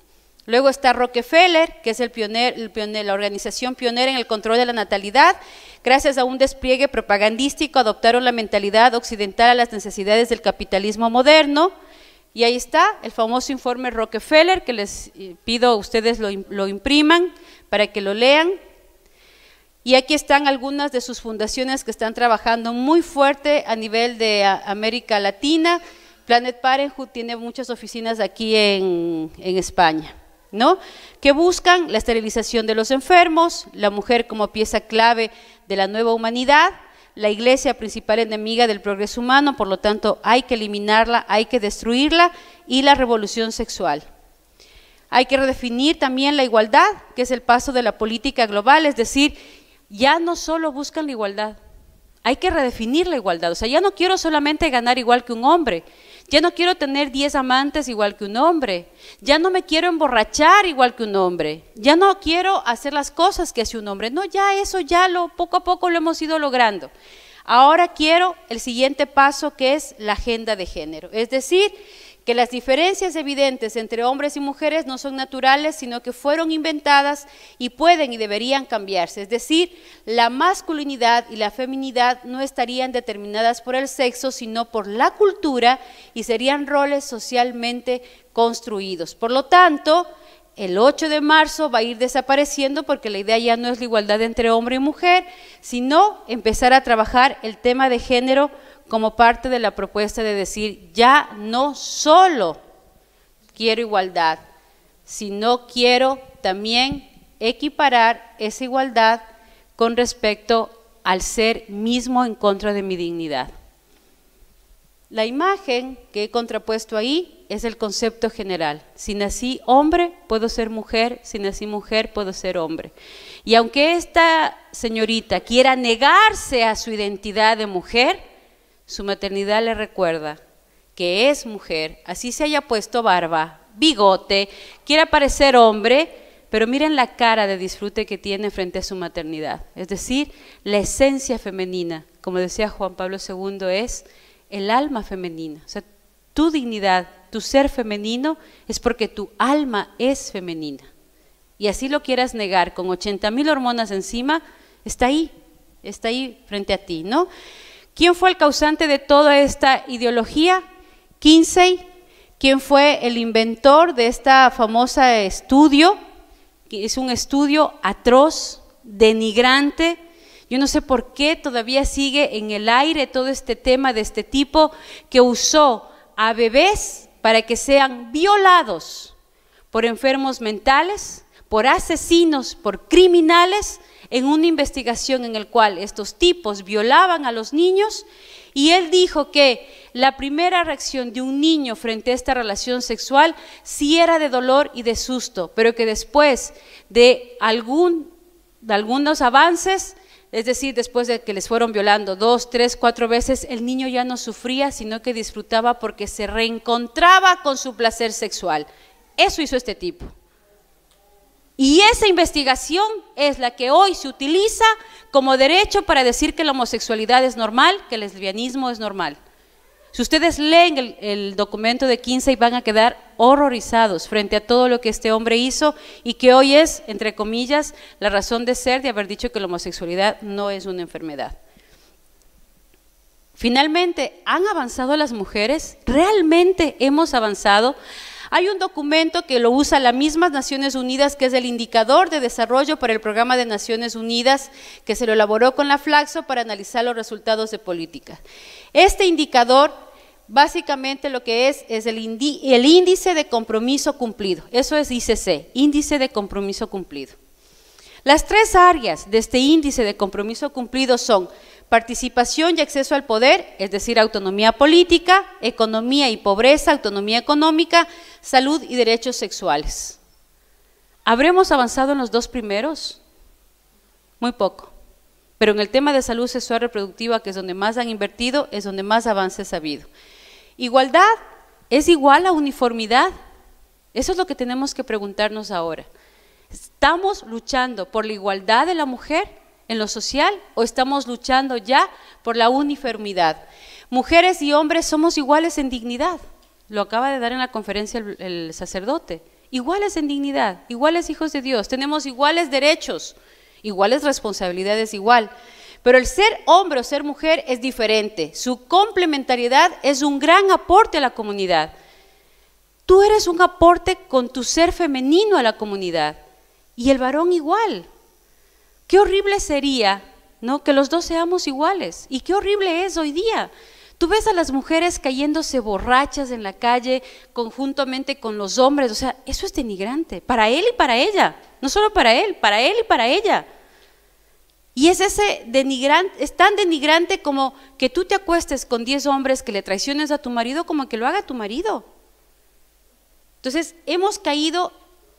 Luego está Rockefeller, que es la organización pionera en el control de la natalidad. Gracias a un despliegue propagandístico adoptaron la mentalidad occidental a las necesidades del capitalismo moderno. Y ahí está el famoso informe Rockefeller, que les pido a ustedes lo impriman para que lo lean. Y aquí están algunas de sus fundaciones que están trabajando muy fuerte a nivel de América Latina. Planet Parenthood tiene muchas oficinas aquí en España, ¿no? Que buscan la esterilización de los enfermos, la mujer como pieza clave de la nueva humanidad, la iglesia principal enemiga del progreso humano, por lo tanto hay que eliminarla, hay que destruirla, y la revolución sexual. Hay que redefinir también la igualdad, que es el paso de la política global, es decir, ya no solo buscan la igualdad, hay que redefinir la igualdad. O sea, ya no quiero solamente ganar igual que un hombre, ya no quiero tener 10 amantes igual que un hombre, ya no me quiero emborrachar igual que un hombre, ya no quiero hacer las cosas que hace un hombre. No, ya eso poco a poco lo hemos ido logrando. Ahora quiero el siguiente paso, que es la agenda de género, es decir, que las diferencias evidentes entre hombres y mujeres no son naturales, sino que fueron inventadas y pueden y deberían cambiarse. Es decir, la masculinidad y la feminidad no estarían determinadas por el sexo, sino por la cultura, y serían roles socialmente construidos. Por lo tanto, el 8 de marzo va a ir desapareciendo, porque la idea ya no es la igualdad entre hombre y mujer, sino empezar a trabajar el tema de género como parte de la propuesta de decir, ya no solo quiero igualdad, sino quiero también equiparar esa igualdad con respecto al ser mismo en contra de mi dignidad. La imagen que he contrapuesto ahí es el concepto general. Si nací hombre, puedo ser mujer; si nací mujer, puedo ser hombre. Y aunque esta señorita quiera negarse a su identidad de mujer, su maternidad le recuerda que es mujer, así se haya puesto barba, bigote, quiera parecer hombre, pero miren la cara de disfrute que tiene frente a su maternidad. Es decir, la esencia femenina, como decía Juan Pablo II, es el alma femenina. O sea, tu dignidad, tu ser femenino es porque tu alma es femenina. Y así lo quieras negar con 80.000 hormonas encima, está ahí frente a ti, ¿no? ¿Quién fue el causante de toda esta ideología? Kinsey. ¿Quién fue el inventor de esta famosa estudio? Que es un estudio atroz, denigrante. Yo no sé por qué todavía sigue en el aire todo este tema de este tipo, que usó a bebés para que sean violados por enfermos mentales, por asesinos, por criminales, en una investigación en la cual estos tipos violaban a los niños, y él dijo que la primera reacción de un niño frente a esta relación sexual sí era de dolor y de susto, pero que después de algunos avances, es decir, después de que les fueron violando 2, 3, 4 veces, el niño ya no sufría, sino que disfrutaba porque se reencontraba con su placer sexual. Eso hizo este tipo. Y esa investigación es la que hoy se utiliza como derecho para decir que la homosexualidad es normal, que el lesbianismo es normal. Si ustedes leen el documento de Kinsey, van a quedar horrorizados frente a todo lo que este hombre hizo, y que hoy es, entre comillas, la razón de ser de haber dicho que la homosexualidad no es una enfermedad. Finalmente, ¿han avanzado las mujeres? ¿Realmente hemos avanzado? Hay un documento que lo usa las mismas Naciones Unidas, que es el Indicador de Desarrollo para el Programa de Naciones Unidas, que se lo elaboró con la Flaxo para analizar los resultados de política. Este indicador, básicamente lo que es el índice de compromiso cumplido. Eso es ICC, índice de compromiso cumplido. Las tres áreas de este índice de compromiso cumplido son participación y acceso al poder, es decir, autonomía política, economía y pobreza, autonomía económica, salud y derechos sexuales. ¿Habremos avanzado en los dos primeros? Muy poco. Pero en el tema de salud sexual reproductiva, que es donde más han invertido, es donde más avances ha habido. Igualdad es igual a uniformidad. Eso es lo que tenemos que preguntarnos ahora. ¿Estamos luchando por la igualdad de la mujer en lo social o estamos luchando ya por la uniformidad? Mujeres y hombres somos iguales en dignidad. Lo acaba de dar en la conferencia el sacerdote. Iguales en dignidad, iguales hijos de Dios, tenemos iguales derechos, iguales responsabilidades igual. Pero el ser hombre o ser mujer es diferente. Su complementariedad es un gran aporte a la comunidad. Tú eres un aporte con tu ser femenino a la comunidad. Y el varón igual. Qué horrible sería, ¿no?, que los dos seamos iguales. Y qué horrible es hoy día. Tú ves a las mujeres cayéndose borrachas en la calle conjuntamente con los hombres. O sea, eso es denigrante. Para él y para ella. No solo para él y para ella. Y es tan denigrante como que tú te acuestes con 10 hombres, que le traiciones a tu marido, como que lo haga tu marido. Entonces, hemos caído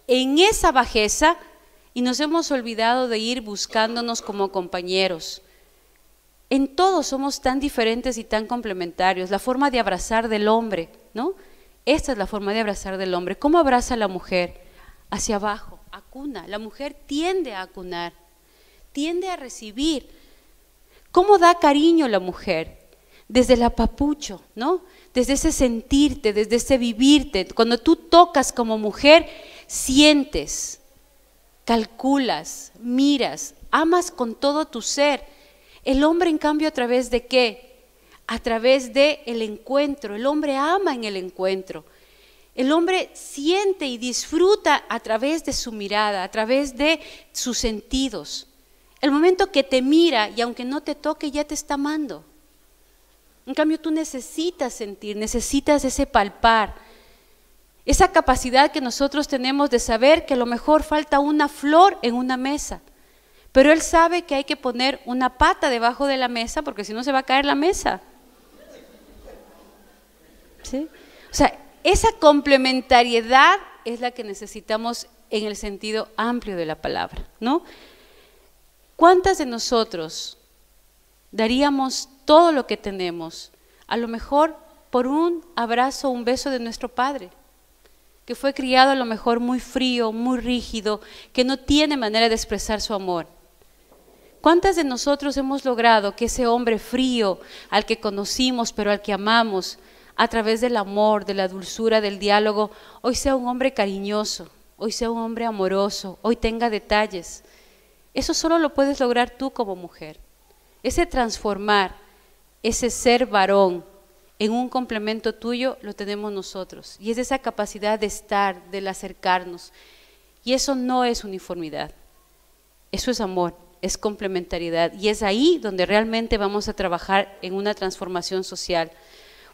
en esa bajeza y nos hemos olvidado de ir buscándonos como compañeros. En todo somos tan diferentes y tan complementarios. La forma de abrazar del hombre, ¿no? Esta es la forma de abrazar del hombre. ¿Cómo abraza a la mujer? Hacia abajo, acuna. La mujer tiende a acunar, tiende a recibir. ¿Cómo da cariño la mujer? Desde el apapucho, ¿no? Desde ese sentirte, desde ese vivirte. Cuando tú tocas como mujer, sientes, calculas, miras, amas con todo tu ser. El hombre, en cambio, ¿a través de qué? A través del encuentro. El hombre ama en el encuentro. El hombre siente y disfruta a través de su mirada, a través de sus sentidos. El momento que te mira y aunque no te toque, ya te está amando. En cambio, tú necesitas sentir, necesitas ese palpar, esa capacidad que nosotros tenemos de saber que a lo mejor falta una flor en una mesa, pero él sabe que hay que poner una pata debajo de la mesa porque si no se va a caer la mesa. ¿Sí? O sea, esa complementariedad es la que necesitamos en el sentido amplio de la palabra, ¿no? ¿Cuántas de nosotros daríamos todo lo que tenemos, a lo mejor por un abrazo o un beso de nuestro padre, que fue criado a lo mejor muy frío, muy rígido, que no tiene manera de expresar su amor? ¿Cuántas de nosotros hemos logrado que ese hombre frío al que conocimos pero al que amamos, a través del amor, de la dulzura, del diálogo, hoy sea un hombre cariñoso, hoy sea un hombre amoroso, hoy tenga detalles? Eso solo lo puedes lograr tú como mujer. Ese transformar, ese ser varón en un complemento tuyo, lo tenemos nosotros. Y es esa capacidad de estar, del acercarnos. Y eso no es uniformidad, eso es amor, es complementariedad. Y es ahí donde realmente vamos a trabajar en una transformación social.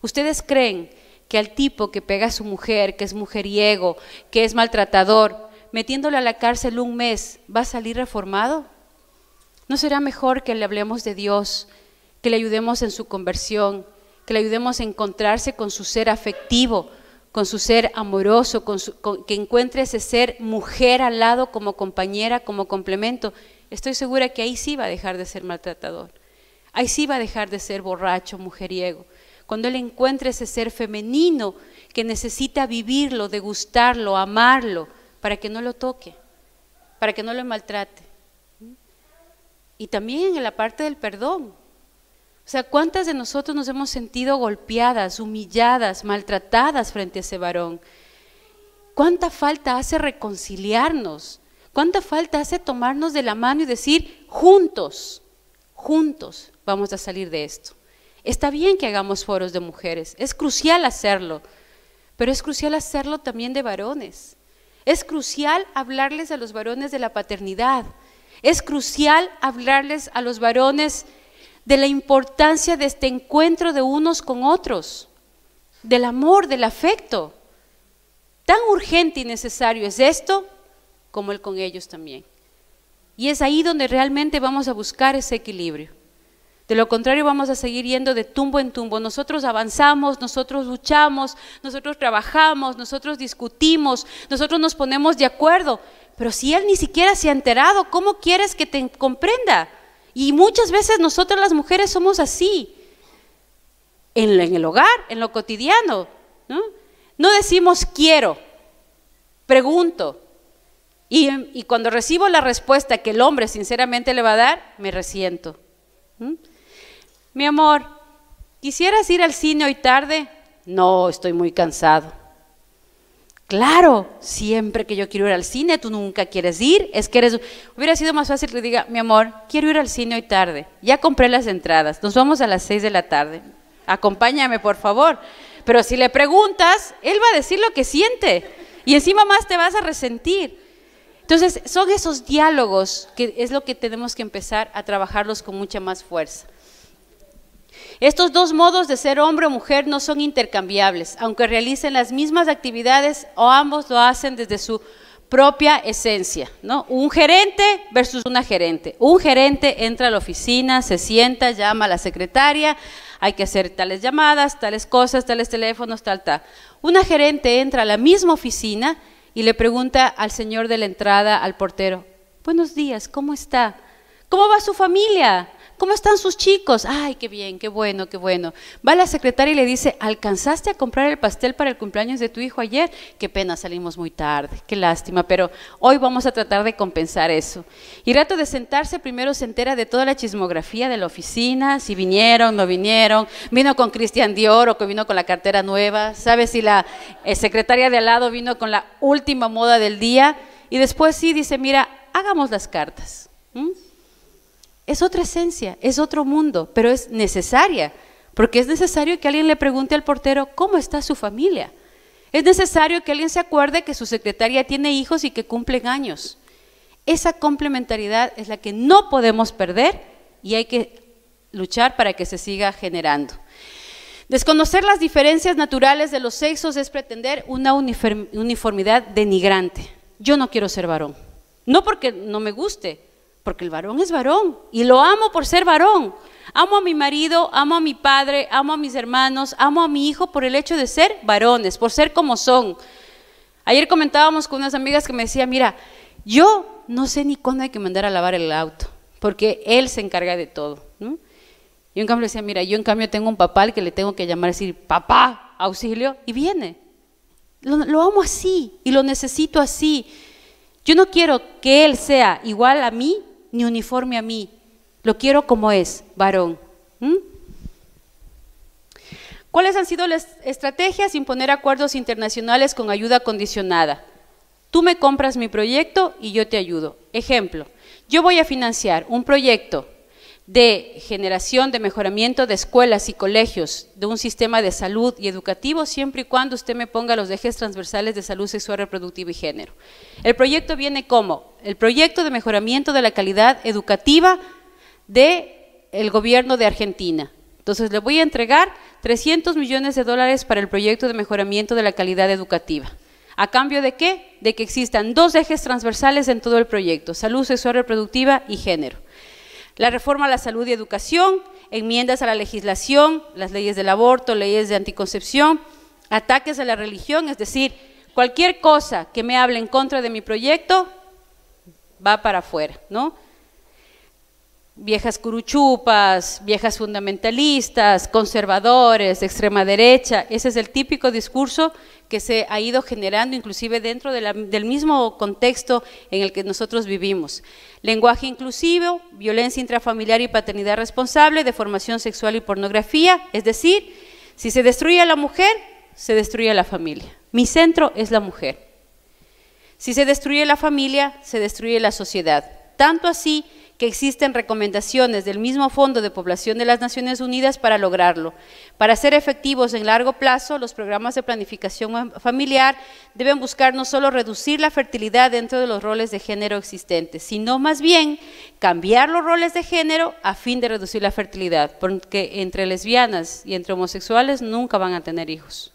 ¿Ustedes creen que al tipo que pega a su mujer, que es mujeriego, que es maltratador, metiéndolo a la cárcel un mes, va a salir reformado? ¿No será mejor que le hablemos de Dios, que le ayudemos en su conversión, que le ayudemos a encontrarse con su ser afectivo, con su ser amoroso, que encuentre ese ser mujer al lado como compañera, como complemento? Estoy segura que ahí sí va a dejar de ser maltratador, ahí sí va a dejar de ser borracho, mujeriego. Cuando él encuentre ese ser femenino que necesita vivirlo, degustarlo, amarlo, para que no lo toque, para que no lo maltrate. Y también en la parte del perdón. O sea, ¿cuántas de nosotros nos hemos sentido golpeadas, humilladas, maltratadas frente a ese varón? ¿Cuánta falta hace reconciliarnos? ¿Cuánta falta hace tomarnos de la mano y decir, juntos vamos a salir de esto? Está bien que hagamos foros de mujeres, es crucial hacerlo, pero es crucial hacerlo también de varones. Es crucial hablarles a los varones de la paternidad. Es crucial hablarles a los varones de la importancia de este encuentro de unos con otros, del amor, del afecto. Tan urgente y necesario es esto como el con ellos también. Y es ahí donde realmente vamos a buscar ese equilibrio. De lo contrario vamos a seguir yendo de tumbo en tumbo. Nosotros avanzamos, nosotros luchamos, nosotros trabajamos, nosotros discutimos, nosotros nos ponemos de acuerdo. Pero si él ni siquiera se ha enterado, ¿cómo quieres que te comprenda? Y muchas veces nosotras las mujeres somos así. En el hogar, en lo cotidiano, ¿no? No decimos quiero, pregunto. Y cuando recibo la respuesta que el hombre sinceramente le va a dar, me resiento. Mi amor, ¿quisieras ir al cine hoy tarde? No, estoy muy cansado. Claro, siempre que yo quiero ir al cine, tú nunca quieres ir, es que eres... Hubiera sido más fácil que diga, mi amor, quiero ir al cine hoy tarde, ya compré las entradas, nos vamos a las 6 de la tarde, acompáñame por favor. Pero si le preguntas, él va a decir lo que siente y encima más te vas a resentir. Entonces, son esos diálogos que es lo que tenemos que empezar a trabajarlos con mucha más fuerza. Estos dos modos de ser hombre o mujer no son intercambiables, aunque realicen las mismas actividades o ambos lo hacen desde su propia esencia, ¿no? Un gerente versus una gerente. Un gerente entra a la oficina, se sienta, llama a la secretaria, hay que hacer tales llamadas, tales cosas, tales teléfonos, tal. Una gerente entra a la misma oficina y le pregunta al señor de la entrada, al portero, buenos días, ¿cómo está? ¿Cómo va su familia? ¿Cómo están sus chicos? Ay, qué bien, qué bueno, qué bueno. Va la secretaria y le dice, ¿alcanzaste a comprar el pastel para el cumpleaños de tu hijo ayer? Qué pena, salimos muy tarde, qué lástima, pero hoy vamos a tratar de compensar eso. Y rato de sentarse, primero se entera de toda la chismografía de la oficina, si vinieron, no vinieron, vino con Christian Dior o que vino con la cartera nueva, sabe si la secretaria de al lado vino con la última moda del día, y después sí dice, mira, hagamos las cartas. Es otra esencia, es otro mundo, pero es necesaria, porque es necesario que alguien le pregunte al portero cómo está su familia. Es necesario que alguien se acuerde que su secretaria tiene hijos y que cumplen años. Esa complementariedad es la que no podemos perder y hay que luchar para que se siga generando. Desconocer las diferencias naturales de los sexos es pretender una uniformidad denigrante. Yo no quiero ser varón, no porque no me guste, porque el varón es varón y lo amo por ser varón. Amo a mi marido, amo a mi padre, amo a mis hermanos, amo a mi hijo por el hecho de ser varones, por ser como son. Ayer comentábamos con unas amigas que me decían, mira, yo no sé ni cuándo hay que mandar a lavar el auto, porque él se encarga de todo, ¿no? Yo en cambio le decía, mira, yo en cambio tengo un papá al que le tengo que llamar y decir, papá, auxilio, y viene. Lo amo así y lo necesito así. Yo no quiero que él sea igual a mí ni uniforme a mí, lo quiero como es, varón. ¿Cuáles han sido las estrategias? Imponer acuerdos internacionales con ayuda condicionada. Tú me compras mi proyecto y yo te ayudo. Ejemplo, yo voy a financiar un proyecto de generación, de mejoramiento de escuelas y colegios, de un sistema de salud y educativo, siempre y cuando usted me ponga los ejes transversales de salud sexual, reproductiva y género. El proyecto viene como el proyecto de mejoramiento de la calidad educativa del gobierno de Argentina. Entonces le voy a entregar $300 millones para el proyecto de mejoramiento de la calidad educativa. ¿A cambio de qué? De que existan 2 ejes transversales en todo el proyecto, salud sexual, reproductiva y género. La reforma a la salud y educación, enmiendas a la legislación, las leyes del aborto, leyes de anticoncepción, ataques a la religión, es decir, cualquier cosa que me hable en contra de mi proyecto va para afuera, ¿no? Viejas curuchupas, viejas fundamentalistas, conservadores, de extrema derecha, ese es el típico discurso que se ha ido generando inclusive dentro del mismo contexto en el que nosotros vivimos. Lenguaje inclusivo, violencia intrafamiliar y paternidad responsable, deformación sexual y pornografía, es decir, si se destruye a la mujer, se destruye la familia. Mi centro es la mujer. Si se destruye la familia, se destruye la sociedad. Tanto así que existen recomendaciones del mismo Fondo de Población de las Naciones Unidas para lograrlo. Para ser efectivos en largo plazo, los programas de planificación familiar deben buscar no solo reducir la fertilidad dentro de los roles de género existentes, sino más bien cambiar los roles de género a fin de reducir la fertilidad, porque entre lesbianas y entre homosexuales nunca van a tener hijos.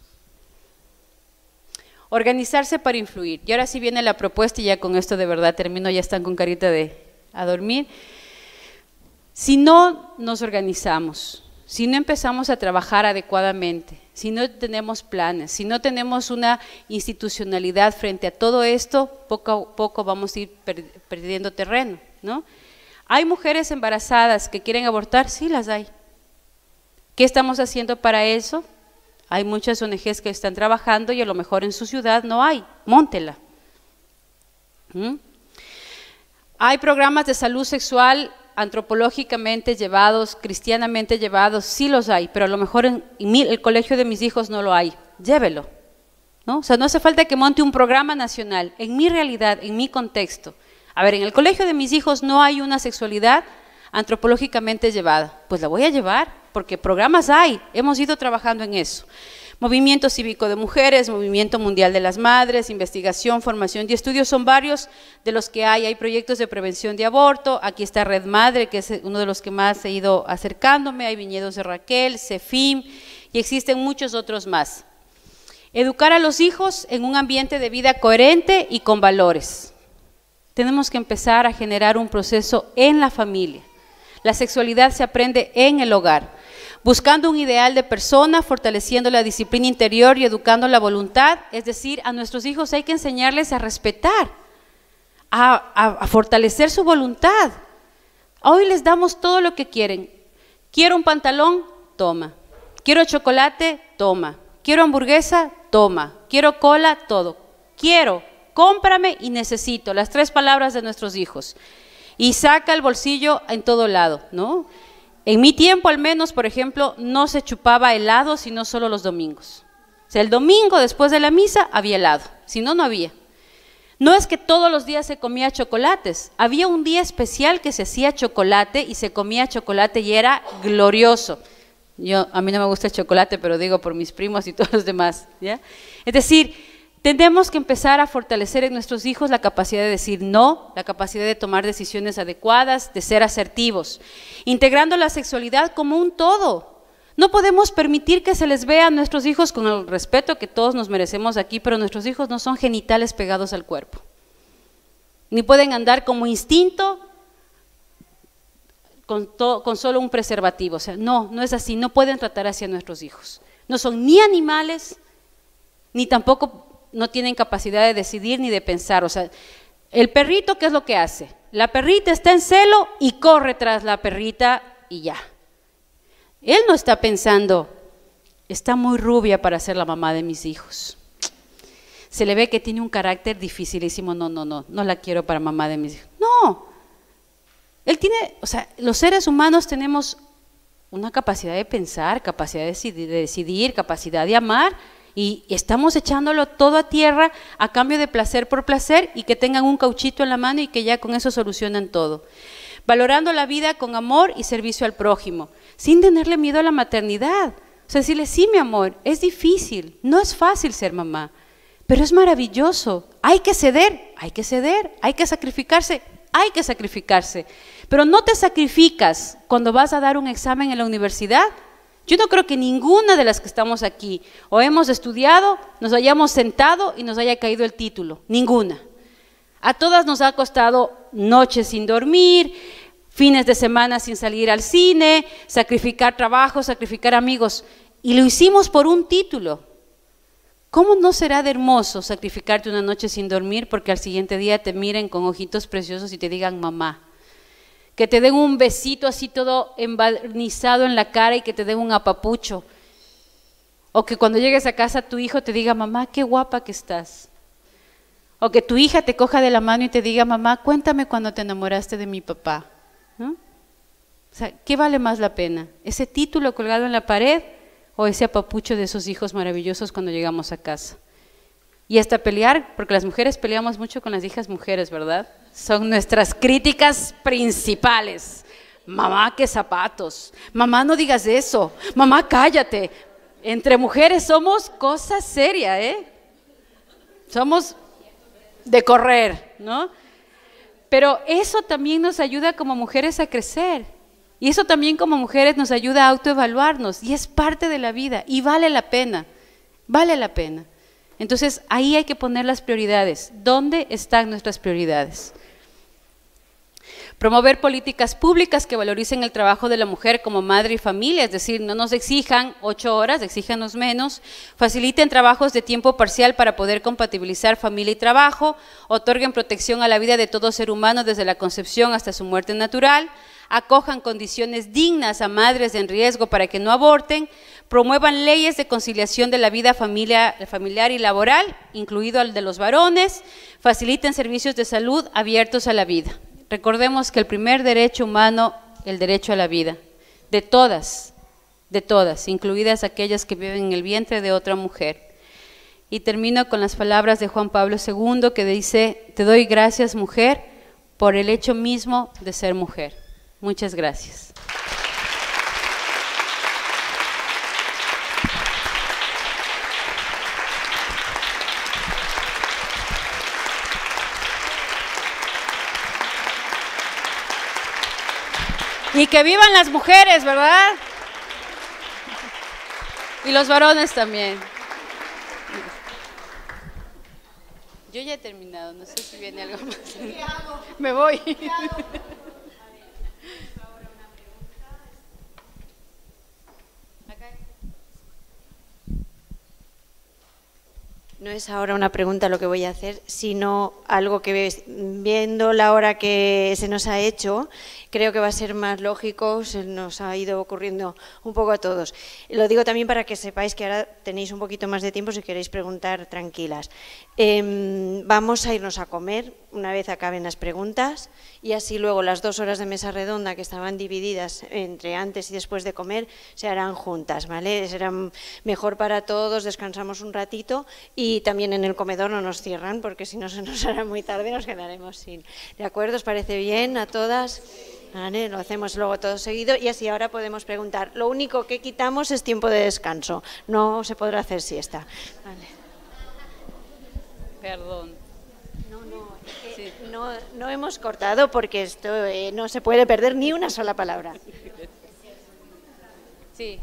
Organizarse para influir. Y ahora sí viene la propuesta y ya con esto de verdad termino, ya están con carita de a dormir. Si no nos organizamos, si no empezamos a trabajar adecuadamente, si no tenemos planes, si no tenemos una institucionalidad frente a todo esto, poco a poco vamos a ir perdiendo terreno, ¿no? ¿Hay mujeres embarazadas que quieren abortar? Sí, las hay. ¿Qué estamos haciendo para eso? Hay muchas ONGs que están trabajando y a lo mejor en su ciudad no hay, móntela. Hay programas de salud sexual antropológicamente llevados, cristianamente llevados, sí los hay, pero a lo mejor en el colegio de mis hijos no lo hay, llévelo, ¿no? O sea, no hace falta que monte un programa nacional, en mi realidad, en mi contexto. A ver, en el colegio de mis hijos no hay una sexualidad antropológicamente llevada, pues la voy a llevar, porque programas hay, hemos ido trabajando en eso. Movimiento Cívico de Mujeres, Movimiento Mundial de las Madres, investigación, formación y estudios son varios de los que hay proyectos de prevención de aborto, aquí está Red Madre, que es uno de los que más he ido acercándome, hay Viñedos de Raquel, CEFIM, y existen muchos otros más. Educar a los hijos en un ambiente de vida coherente y con valores. Tenemos que empezar a generar un proceso en la familia. La sexualidad se aprende en el hogar, buscando un ideal de persona, fortaleciendo la disciplina interior y educando la voluntad, es decir, a nuestros hijos hay que enseñarles a respetar, a fortalecer su voluntad. Hoy les damos todo lo que quieren. Quiero un pantalón, toma. Quiero chocolate, toma. Quiero hamburguesa, toma. Quiero cola, todo. Quiero, cómprame y necesito, las 3 palabras de nuestros hijos. Y saca el bolsillo en todo lado, ¿no? En mi tiempo al menos, por ejemplo, no se chupaba helado sino solo los domingos. O sea, el domingo después de la misa había helado, si no, no había. No es que todos los días se comía chocolates, había un día especial que se hacía chocolate y se comía chocolate y era glorioso. A mí no me gusta el chocolate, pero digo por mis primos y todos los demás, ¿ya? Es decir, tenemos que empezar a fortalecer en nuestros hijos la capacidad de decir no, la capacidad de tomar decisiones adecuadas, de ser asertivos, integrando la sexualidad como un todo. No podemos permitir que se les vea a nuestros hijos con el respeto que todos nos merecemos aquí, pero nuestros hijos no son genitales pegados al cuerpo. Ni pueden andar como instinto con solo un preservativo. O sea, no es así, no pueden tratar así a nuestros hijos. No son ni animales, ni tampoco no tienen capacidad de decidir ni de pensar. O sea, el perrito, ¿qué es lo que hace? La perrita está en celo y corre tras la perrita y ya. Él no está pensando, está muy rubia para ser la mamá de mis hijos. Se le ve que tiene un carácter dificilísimo, no la quiero para mamá de mis hijos. No, él tiene, o sea, los seres humanos tenemos una capacidad de pensar, capacidad de decidir, capacidad de amar, y estamos echándolo todo a tierra a cambio de placer por placer y que tengan un cauchito en la mano y que ya con eso solucionan todo. Valorando la vida con amor y servicio al prójimo, sin tenerle miedo a la maternidad. O sea, decirle, sí, mi amor, es difícil, no es fácil ser mamá, pero es maravilloso. Hay que ceder, hay que sacrificarse, pero no te sacrificas cuando vas a dar un examen en la universidad. Yo no creo que ninguna de las que estamos aquí o hemos estudiado, nos hayamos sentado y nos haya caído el título, ninguna. A todas nos ha costado noches sin dormir, fines de semana sin salir al cine, sacrificar trabajo, sacrificar amigos, y lo hicimos por un título. ¿Cómo no será de hermoso sacrificarte una noche sin dormir porque al siguiente día te miren con ojitos preciosos y te digan mamá? Que te den un besito así todo embarnizado en la cara y que te den un apapucho. O que cuando llegues a casa tu hijo te diga, mamá, qué guapa que estás. O que tu hija te coja de la mano y te diga, mamá, cuéntame cuando te enamoraste de mi papá, ¿no? O sea, ¿qué vale más la pena? ¿Ese título colgado en la pared o ese apapucho de esos hijos maravillosos cuando llegamos a casa? Y hasta pelear, porque las mujeres peleamos mucho con las hijas mujeres, ¿verdad? son nuestras críticas principales. Mamá, qué zapatos. Mamá, no digas eso. Mamá, cállate. Entre mujeres somos cosa seria, ¿eh? Somos de correr, ¿no? Pero eso también nos ayuda como mujeres a crecer. Y eso también como mujeres nos ayuda a autoevaluarnos. Y es parte de la vida. Y vale la pena. Vale la pena. Entonces, ahí hay que poner las prioridades. ¿Dónde están nuestras prioridades? Promover políticas públicas que valoricen el trabajo de la mujer como madre y familia, es decir, no nos exijan 8 horas, exíjanos menos, faciliten trabajos de tiempo parcial para poder compatibilizar familia y trabajo, otorguen protección a la vida de todo ser humano desde la concepción hasta su muerte natural, acojan condiciones dignas a madres en riesgo para que no aborten, promuevan leyes de conciliación de la vida familiar y laboral, incluido el de los varones, faciliten servicios de salud abiertos a la vida. Recordemos que el primer derecho humano, el derecho a la vida, de todas, incluidas aquellas que viven en el vientre de otra mujer. Y termino con las palabras de Juan Pablo II que dice, te doy gracias, mujer, por el hecho mismo de ser mujer. Muchas gracias. Y que vivan las mujeres, ¿verdad? Y los varones también. Yo ya he terminado, no sé si viene algo más. Me voy. No es ahora una pregunta lo que voy a hacer, sino algo que viendo la hora que se nos ha hecho, creo que va a ser más lógico, se nos ha ido ocurriendo un poco a todos. Lo digo también para que sepáis que ahora tenéis un poquito más de tiempo si queréis preguntar tranquilas. Vamos a irnos a comer una vez acaben las preguntas y así luego las 2 horas de mesa redonda que estaban divididas entre antes y después de comer se harán juntas, ¿vale? Será mejor para todos, descansamos un ratito y también en el comedor no nos cierran porque si no se nos hará muy tarde y nos quedaremos sin. ¿De acuerdo? ¿Os parece bien a todas? Vale, lo hacemos luego todo seguido y así ahora podemos preguntar. Lo único que quitamos es tiempo de descanso, no se podrá hacer siesta. Vale. Perdón. Sí. No hemos cortado porque esto no se puede perder ni una sola palabra. Sí.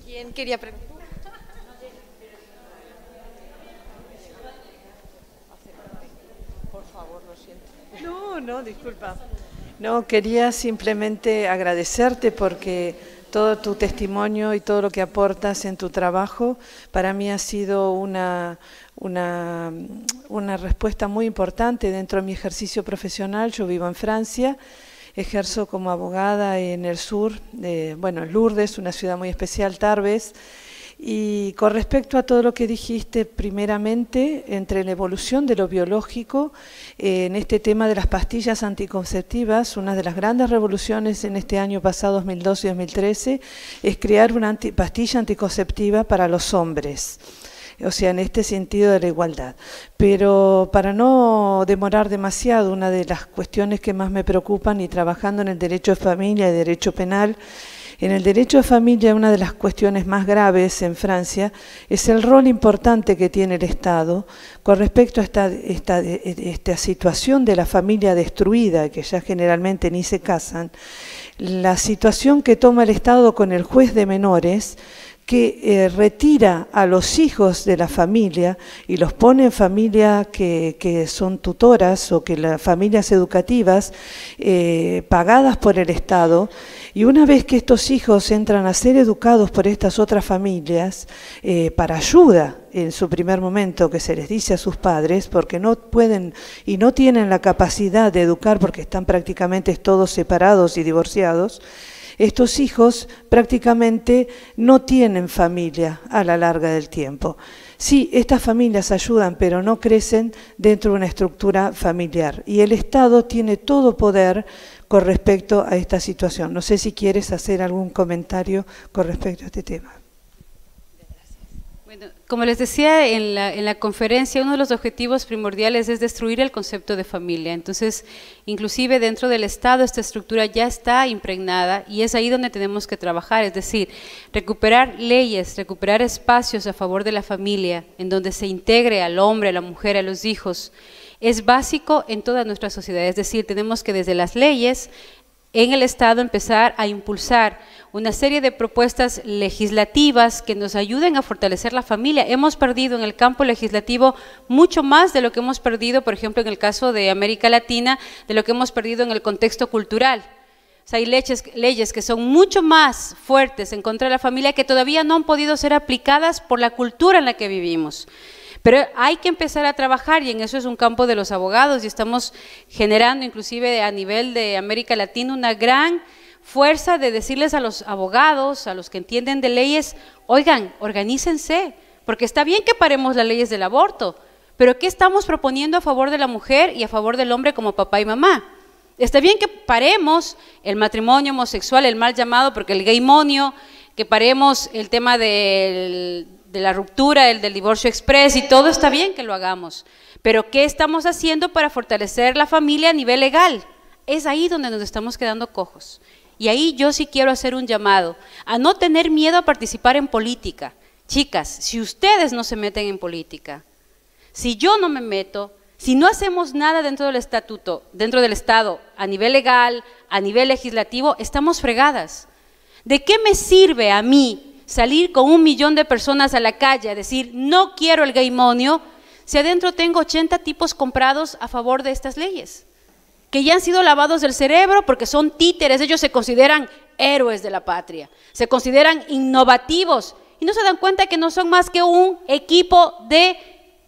¿Quién quería preguntar? Por favor, lo siento. No, disculpa. No, quería simplemente agradecerte porque todo tu testimonio y todo lo que aportas en tu trabajo para mí ha sido una respuesta muy importante dentro de mi ejercicio profesional. Yo vivo en Francia, ejerzo como abogada en el sur, en Lourdes, una ciudad muy especial, Tarbes. Y con respecto a todo lo que dijiste, primeramente, entre la evolución de lo biológico, en este tema de las pastillas anticonceptivas, una de las grandes revoluciones en este año pasado, 2012 y 2013, es crear una pastilla anticonceptiva para los hombres. O sea, en este sentido de la igualdad. Pero para no demorar demasiado, una de las cuestiones que más me preocupan, y trabajando en el derecho de familia y derecho penal, en el derecho de familia una de las cuestiones más graves en Francia es el rol importante que tiene el Estado con respecto a esta situación de la familia destruida, que ya generalmente ni se casan, la situación que toma el Estado con el juez de menores, que retira a los hijos de la familia y los pone en familias que son tutoras o que las familias educativas pagadas por el Estado, y una vez que estos hijos entran a ser educados por estas otras familias para ayuda en su primer momento, que se les dice a sus padres, porque no pueden y no tienen la capacidad de educar porque están prácticamente todos separados y divorciados, estos hijos prácticamente no tienen familia a la larga del tiempo. Sí, estas familias ayudan, pero no crecen dentro de una estructura familiar. Y el Estado tiene todo poder con respecto a esta situación. No sé si quieres hacer algún comentario con respecto a este tema. Bueno, como les decía en la conferencia, uno de los objetivos primordiales es destruir el concepto de familia. Entonces, inclusive dentro del Estado esta estructura ya está impregnada y es ahí donde tenemos que trabajar, es decir, recuperar leyes, recuperar espacios a favor de la familia, en donde se integre al hombre, a la mujer, a los hijos. Es básico en toda nuestra sociedad, es decir, tenemos que desde las leyes en el Estado empezar a impulsar una serie de propuestas legislativas que nos ayuden a fortalecer la familia. Hemos perdido en el campo legislativo mucho más de lo que hemos perdido, por ejemplo, en el caso de América Latina, de lo que hemos perdido en el contexto cultural. O sea, hay leyes que son mucho más fuertes en contra de la familia que todavía no han podido ser aplicadas por la cultura en la que vivimos. Pero hay que empezar a trabajar y en eso es un campo de los abogados y estamos generando inclusive a nivel de América Latina una gran fuerza de decirles a los abogados, a los que entienden de leyes, oigan, organícense, porque está bien que paremos las leyes del aborto, pero ¿qué estamos proponiendo a favor de la mujer y a favor del hombre como papá y mamá? Está bien que paremos el matrimonio homosexual, el mal llamado, porque el gaymonio, que paremos el tema de la ruptura, el del divorcio express y todo está bien que lo hagamos, pero ¿qué estamos haciendo para fortalecer la familia a nivel legal? Es ahí donde nos estamos quedando cojos. Y ahí yo sí quiero hacer un llamado a no tener miedo a participar en política. Chicas, si ustedes no se meten en política, si yo no me meto, si no hacemos nada dentro del estatuto, dentro del Estado, a nivel legal, a nivel legislativo, estamos fregadas. ¿De qué me sirve a mí salir con 1 millón de personas a la calle a decir no quiero el gaymonio si adentro tengo 80 tipos comprados a favor de estas leyes? Que ya han sido lavados del cerebro porque son títeres, ellos se consideran héroes de la patria, se consideran innovativos y no se dan cuenta que no son más que un equipo de,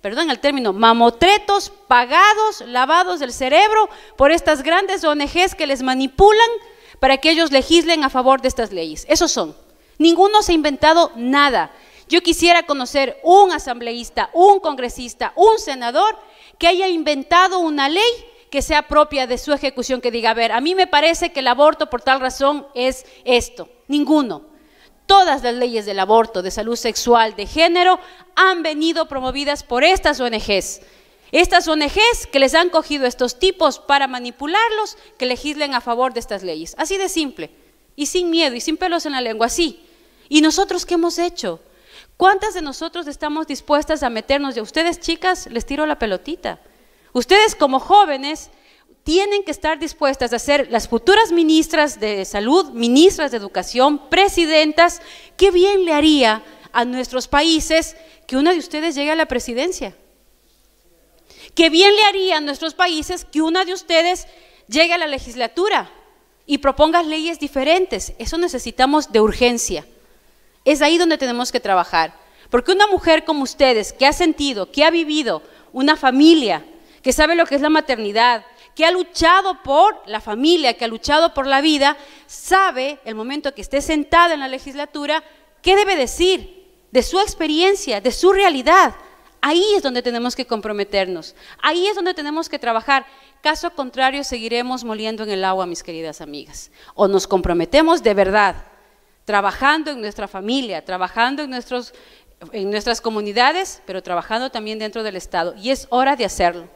perdón el término, mamotretos pagados, lavados del cerebro por estas grandes ONGs que les manipulan para que ellos legislen a favor de estas leyes. Esos son. Ninguno se ha inventado nada. Yo quisiera conocer un asambleísta, un congresista, un senador que haya inventado una ley que sea propia de su ejecución, que diga, a ver, a mí me parece que el aborto por tal razón es esto. Ninguno. Todas las leyes del aborto, de salud sexual, de género, han venido promovidas por estas ONGs. Estas ONGs que les han cogido estos tipos para manipularlos, que legislen a favor de estas leyes. Así de simple, y sin miedo, y sin pelos en la lengua, así. ¿Y nosotros qué hemos hecho? ¿Cuántas de nosotros estamos dispuestas a meternos? Y a ustedes, chicas, les tiro la pelotita. Ustedes como jóvenes tienen que estar dispuestas a ser las futuras ministras de salud, ministras de educación, presidentas. ¿Qué bien le haría a nuestros países que una de ustedes llegue a la presidencia? ¿Qué bien le haría a nuestros países que una de ustedes llegue a la legislatura y proponga leyes diferentes? Eso necesitamos de urgencia. Es ahí donde tenemos que trabajar. Porque una mujer como ustedes, que ha sentido, que ha vivido una familia, que sabe lo que es la maternidad, que ha luchado por la familia, que ha luchado por la vida, sabe el momento que esté sentada en la legislatura, qué debe decir de su experiencia, de su realidad. Ahí es donde tenemos que comprometernos, ahí es donde tenemos que trabajar. Caso contrario, seguiremos moliendo en el agua, mis queridas amigas. O nos comprometemos de verdad, trabajando en nuestra familia, trabajando en nuestras comunidades, pero trabajando también dentro del Estado. Y es hora de hacerlo,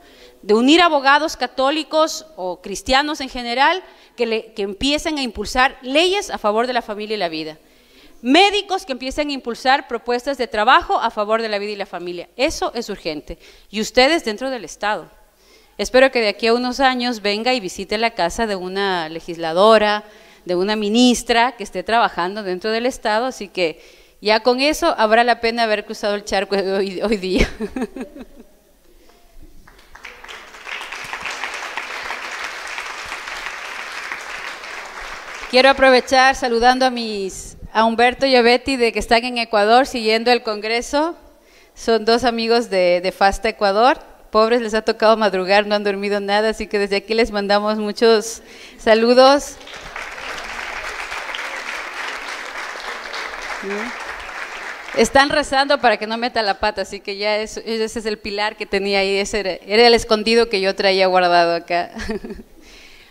de unir abogados católicos o cristianos en general que empiecen a impulsar leyes a favor de la familia y la vida. Médicos que empiecen a impulsar propuestas de trabajo a favor de la vida y la familia. Eso es urgente. Y ustedes dentro del Estado. Espero que de aquí a unos años venga y visite la casa de una legisladora, de una ministra que esté trabajando dentro del Estado, así que ya con eso habrá la pena haber cruzado el charco hoy día. Quiero aprovechar saludando a Humberto y a Betty de que están en Ecuador siguiendo el Congreso. Son 2 amigos de FASTA Ecuador. Pobres, les ha tocado madrugar, no han dormido nada, así que desde aquí les mandamos muchos saludos. Están rezando para que no meta la pata, así que ya ese es el pilar que tenía ahí, ese era el escondido que yo traía guardado acá.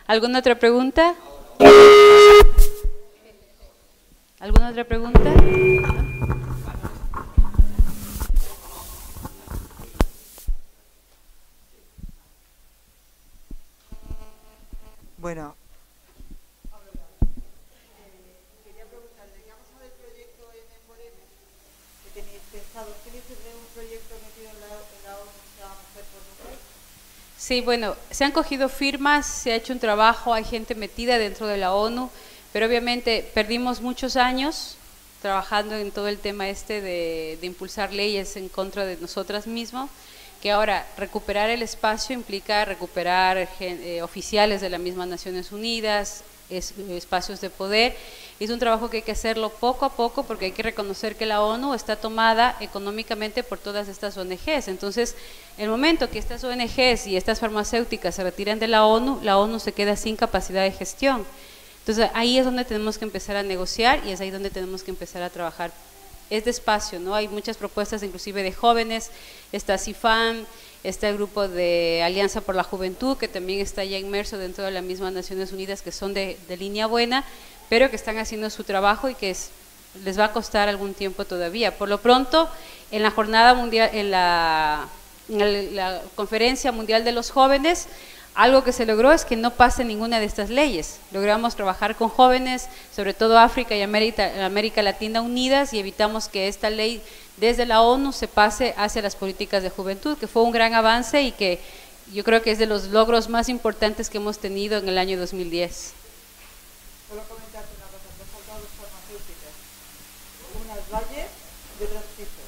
¿Alguna otra pregunta? ¿Alguna otra pregunta? Bueno. Quería preguntarle, ¿qué ha pasado del proyecto M4M? ¿Que tenéis pensado? ¿Tenéis un proyecto metido en la ONU que se llama Mujer por Mujer? Sí, bueno, se han cogido firmas, se ha hecho un trabajo, hay gente metida dentro de la ONU, pero obviamente perdimos muchos años trabajando en todo el tema de impulsar leyes en contra de nosotras mismas, que ahora recuperar el espacio implica recuperar oficiales de las mismas Naciones Unidas, espacios de poder. Es un trabajo que hay que hacerlo poco a poco porque hay que reconocer que la ONU está tomada económicamente por todas estas ONGs. Entonces, el momento que estas ONGs y estas farmacéuticas se retiran de la ONU se queda sin capacidad de gestión. Entonces, ahí es donde tenemos que empezar a negociar y es ahí donde tenemos que empezar a trabajar. Es despacio, ¿no? Hay muchas propuestas inclusive de jóvenes, está CIFAM, está el grupo de Alianza por la Juventud, que también está ya inmerso dentro de las mismas Naciones Unidas, que son de línea buena, pero que están haciendo su trabajo y que les va a costar algún tiempo todavía. Por lo pronto, en la jornada mundial, en la Conferencia Mundial de los Jóvenes, algo que se logró es que no pase ninguna de estas leyes. Logramos trabajar con jóvenes, sobre todo África y América Latina unidas, y evitamos que esta ley desde la ONU se pase hacia las políticas de juventud, que fue un gran avance y que yo creo que es de los logros más importantes que hemos tenido en el año 2010. Solo comentarte una cosa, te han faltado dos farmacéuticas, una es Valle y otra es Pfizer.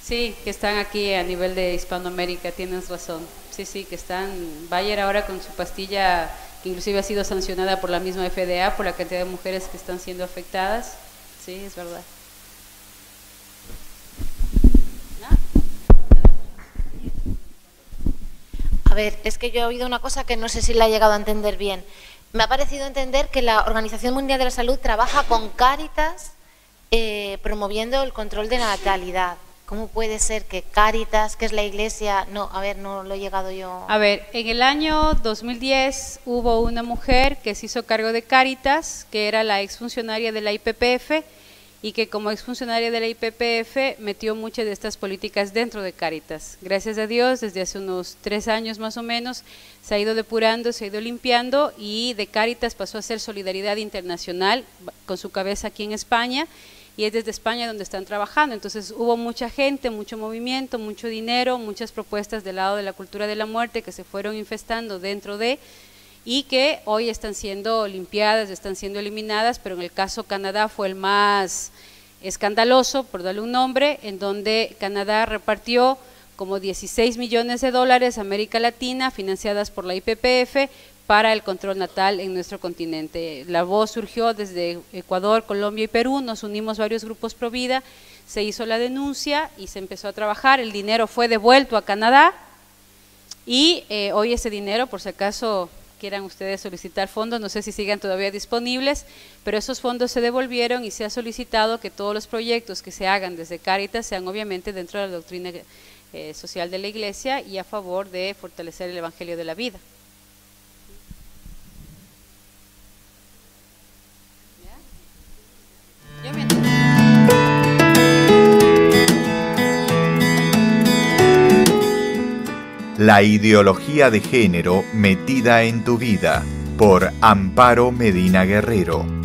Sí, que están aquí a nivel de Hispanoamérica, tienes razón. Sí, sí, que están, Bayer ahora con su pastilla, que inclusive ha sido sancionada por la misma FDA, por la cantidad de mujeres que están siendo afectadas. Sí, es verdad. A ver, es que yo he oído una cosa que no sé si la he llegado a entender bien. Me ha parecido entender que la Organización Mundial de la Salud trabaja con Cáritas promoviendo el control de la natalidad. ¿Cómo puede ser que Cáritas, que es la iglesia, no, a ver, no lo he llegado yo? A ver, en el año 2010 hubo una mujer que se hizo cargo de Cáritas, que era la exfuncionaria de la IPPF, y que como exfuncionaria de la IPPF metió muchas de estas políticas dentro de Cáritas. Gracias a Dios, desde hace unos 3 años más o menos, se ha ido depurando, se ha ido limpiando, y de Cáritas pasó a ser Solidaridad Internacional, con su cabeza aquí en España, y es desde España donde están trabajando. Entonces hubo mucha gente, mucho movimiento, mucho dinero, muchas propuestas del lado de la cultura de la muerte que se fueron infestando dentro de, y que hoy están siendo limpiadas, están siendo eliminadas, pero en el caso Canadá fue el más escandaloso, por darle un nombre, en donde Canadá repartió como 16 millones de dólares a América Latina, financiadas por la IPPF, para el control natal en nuestro continente. La voz surgió desde Ecuador, Colombia y Perú, nos unimos varios grupos pro vida, se hizo la denuncia y se empezó a trabajar, el dinero fue devuelto a Canadá y hoy ese dinero, por si acaso quieran ustedes solicitar fondos, no sé si sigan todavía disponibles, pero esos fondos se devolvieron y se ha solicitado que todos los proyectos que se hagan desde Cáritas sean obviamente dentro de la doctrina social de la Iglesia y a favor de fortalecer el Evangelio de la vida. La ideología de género metida en tu vida, por Amparo Medina Guerrero.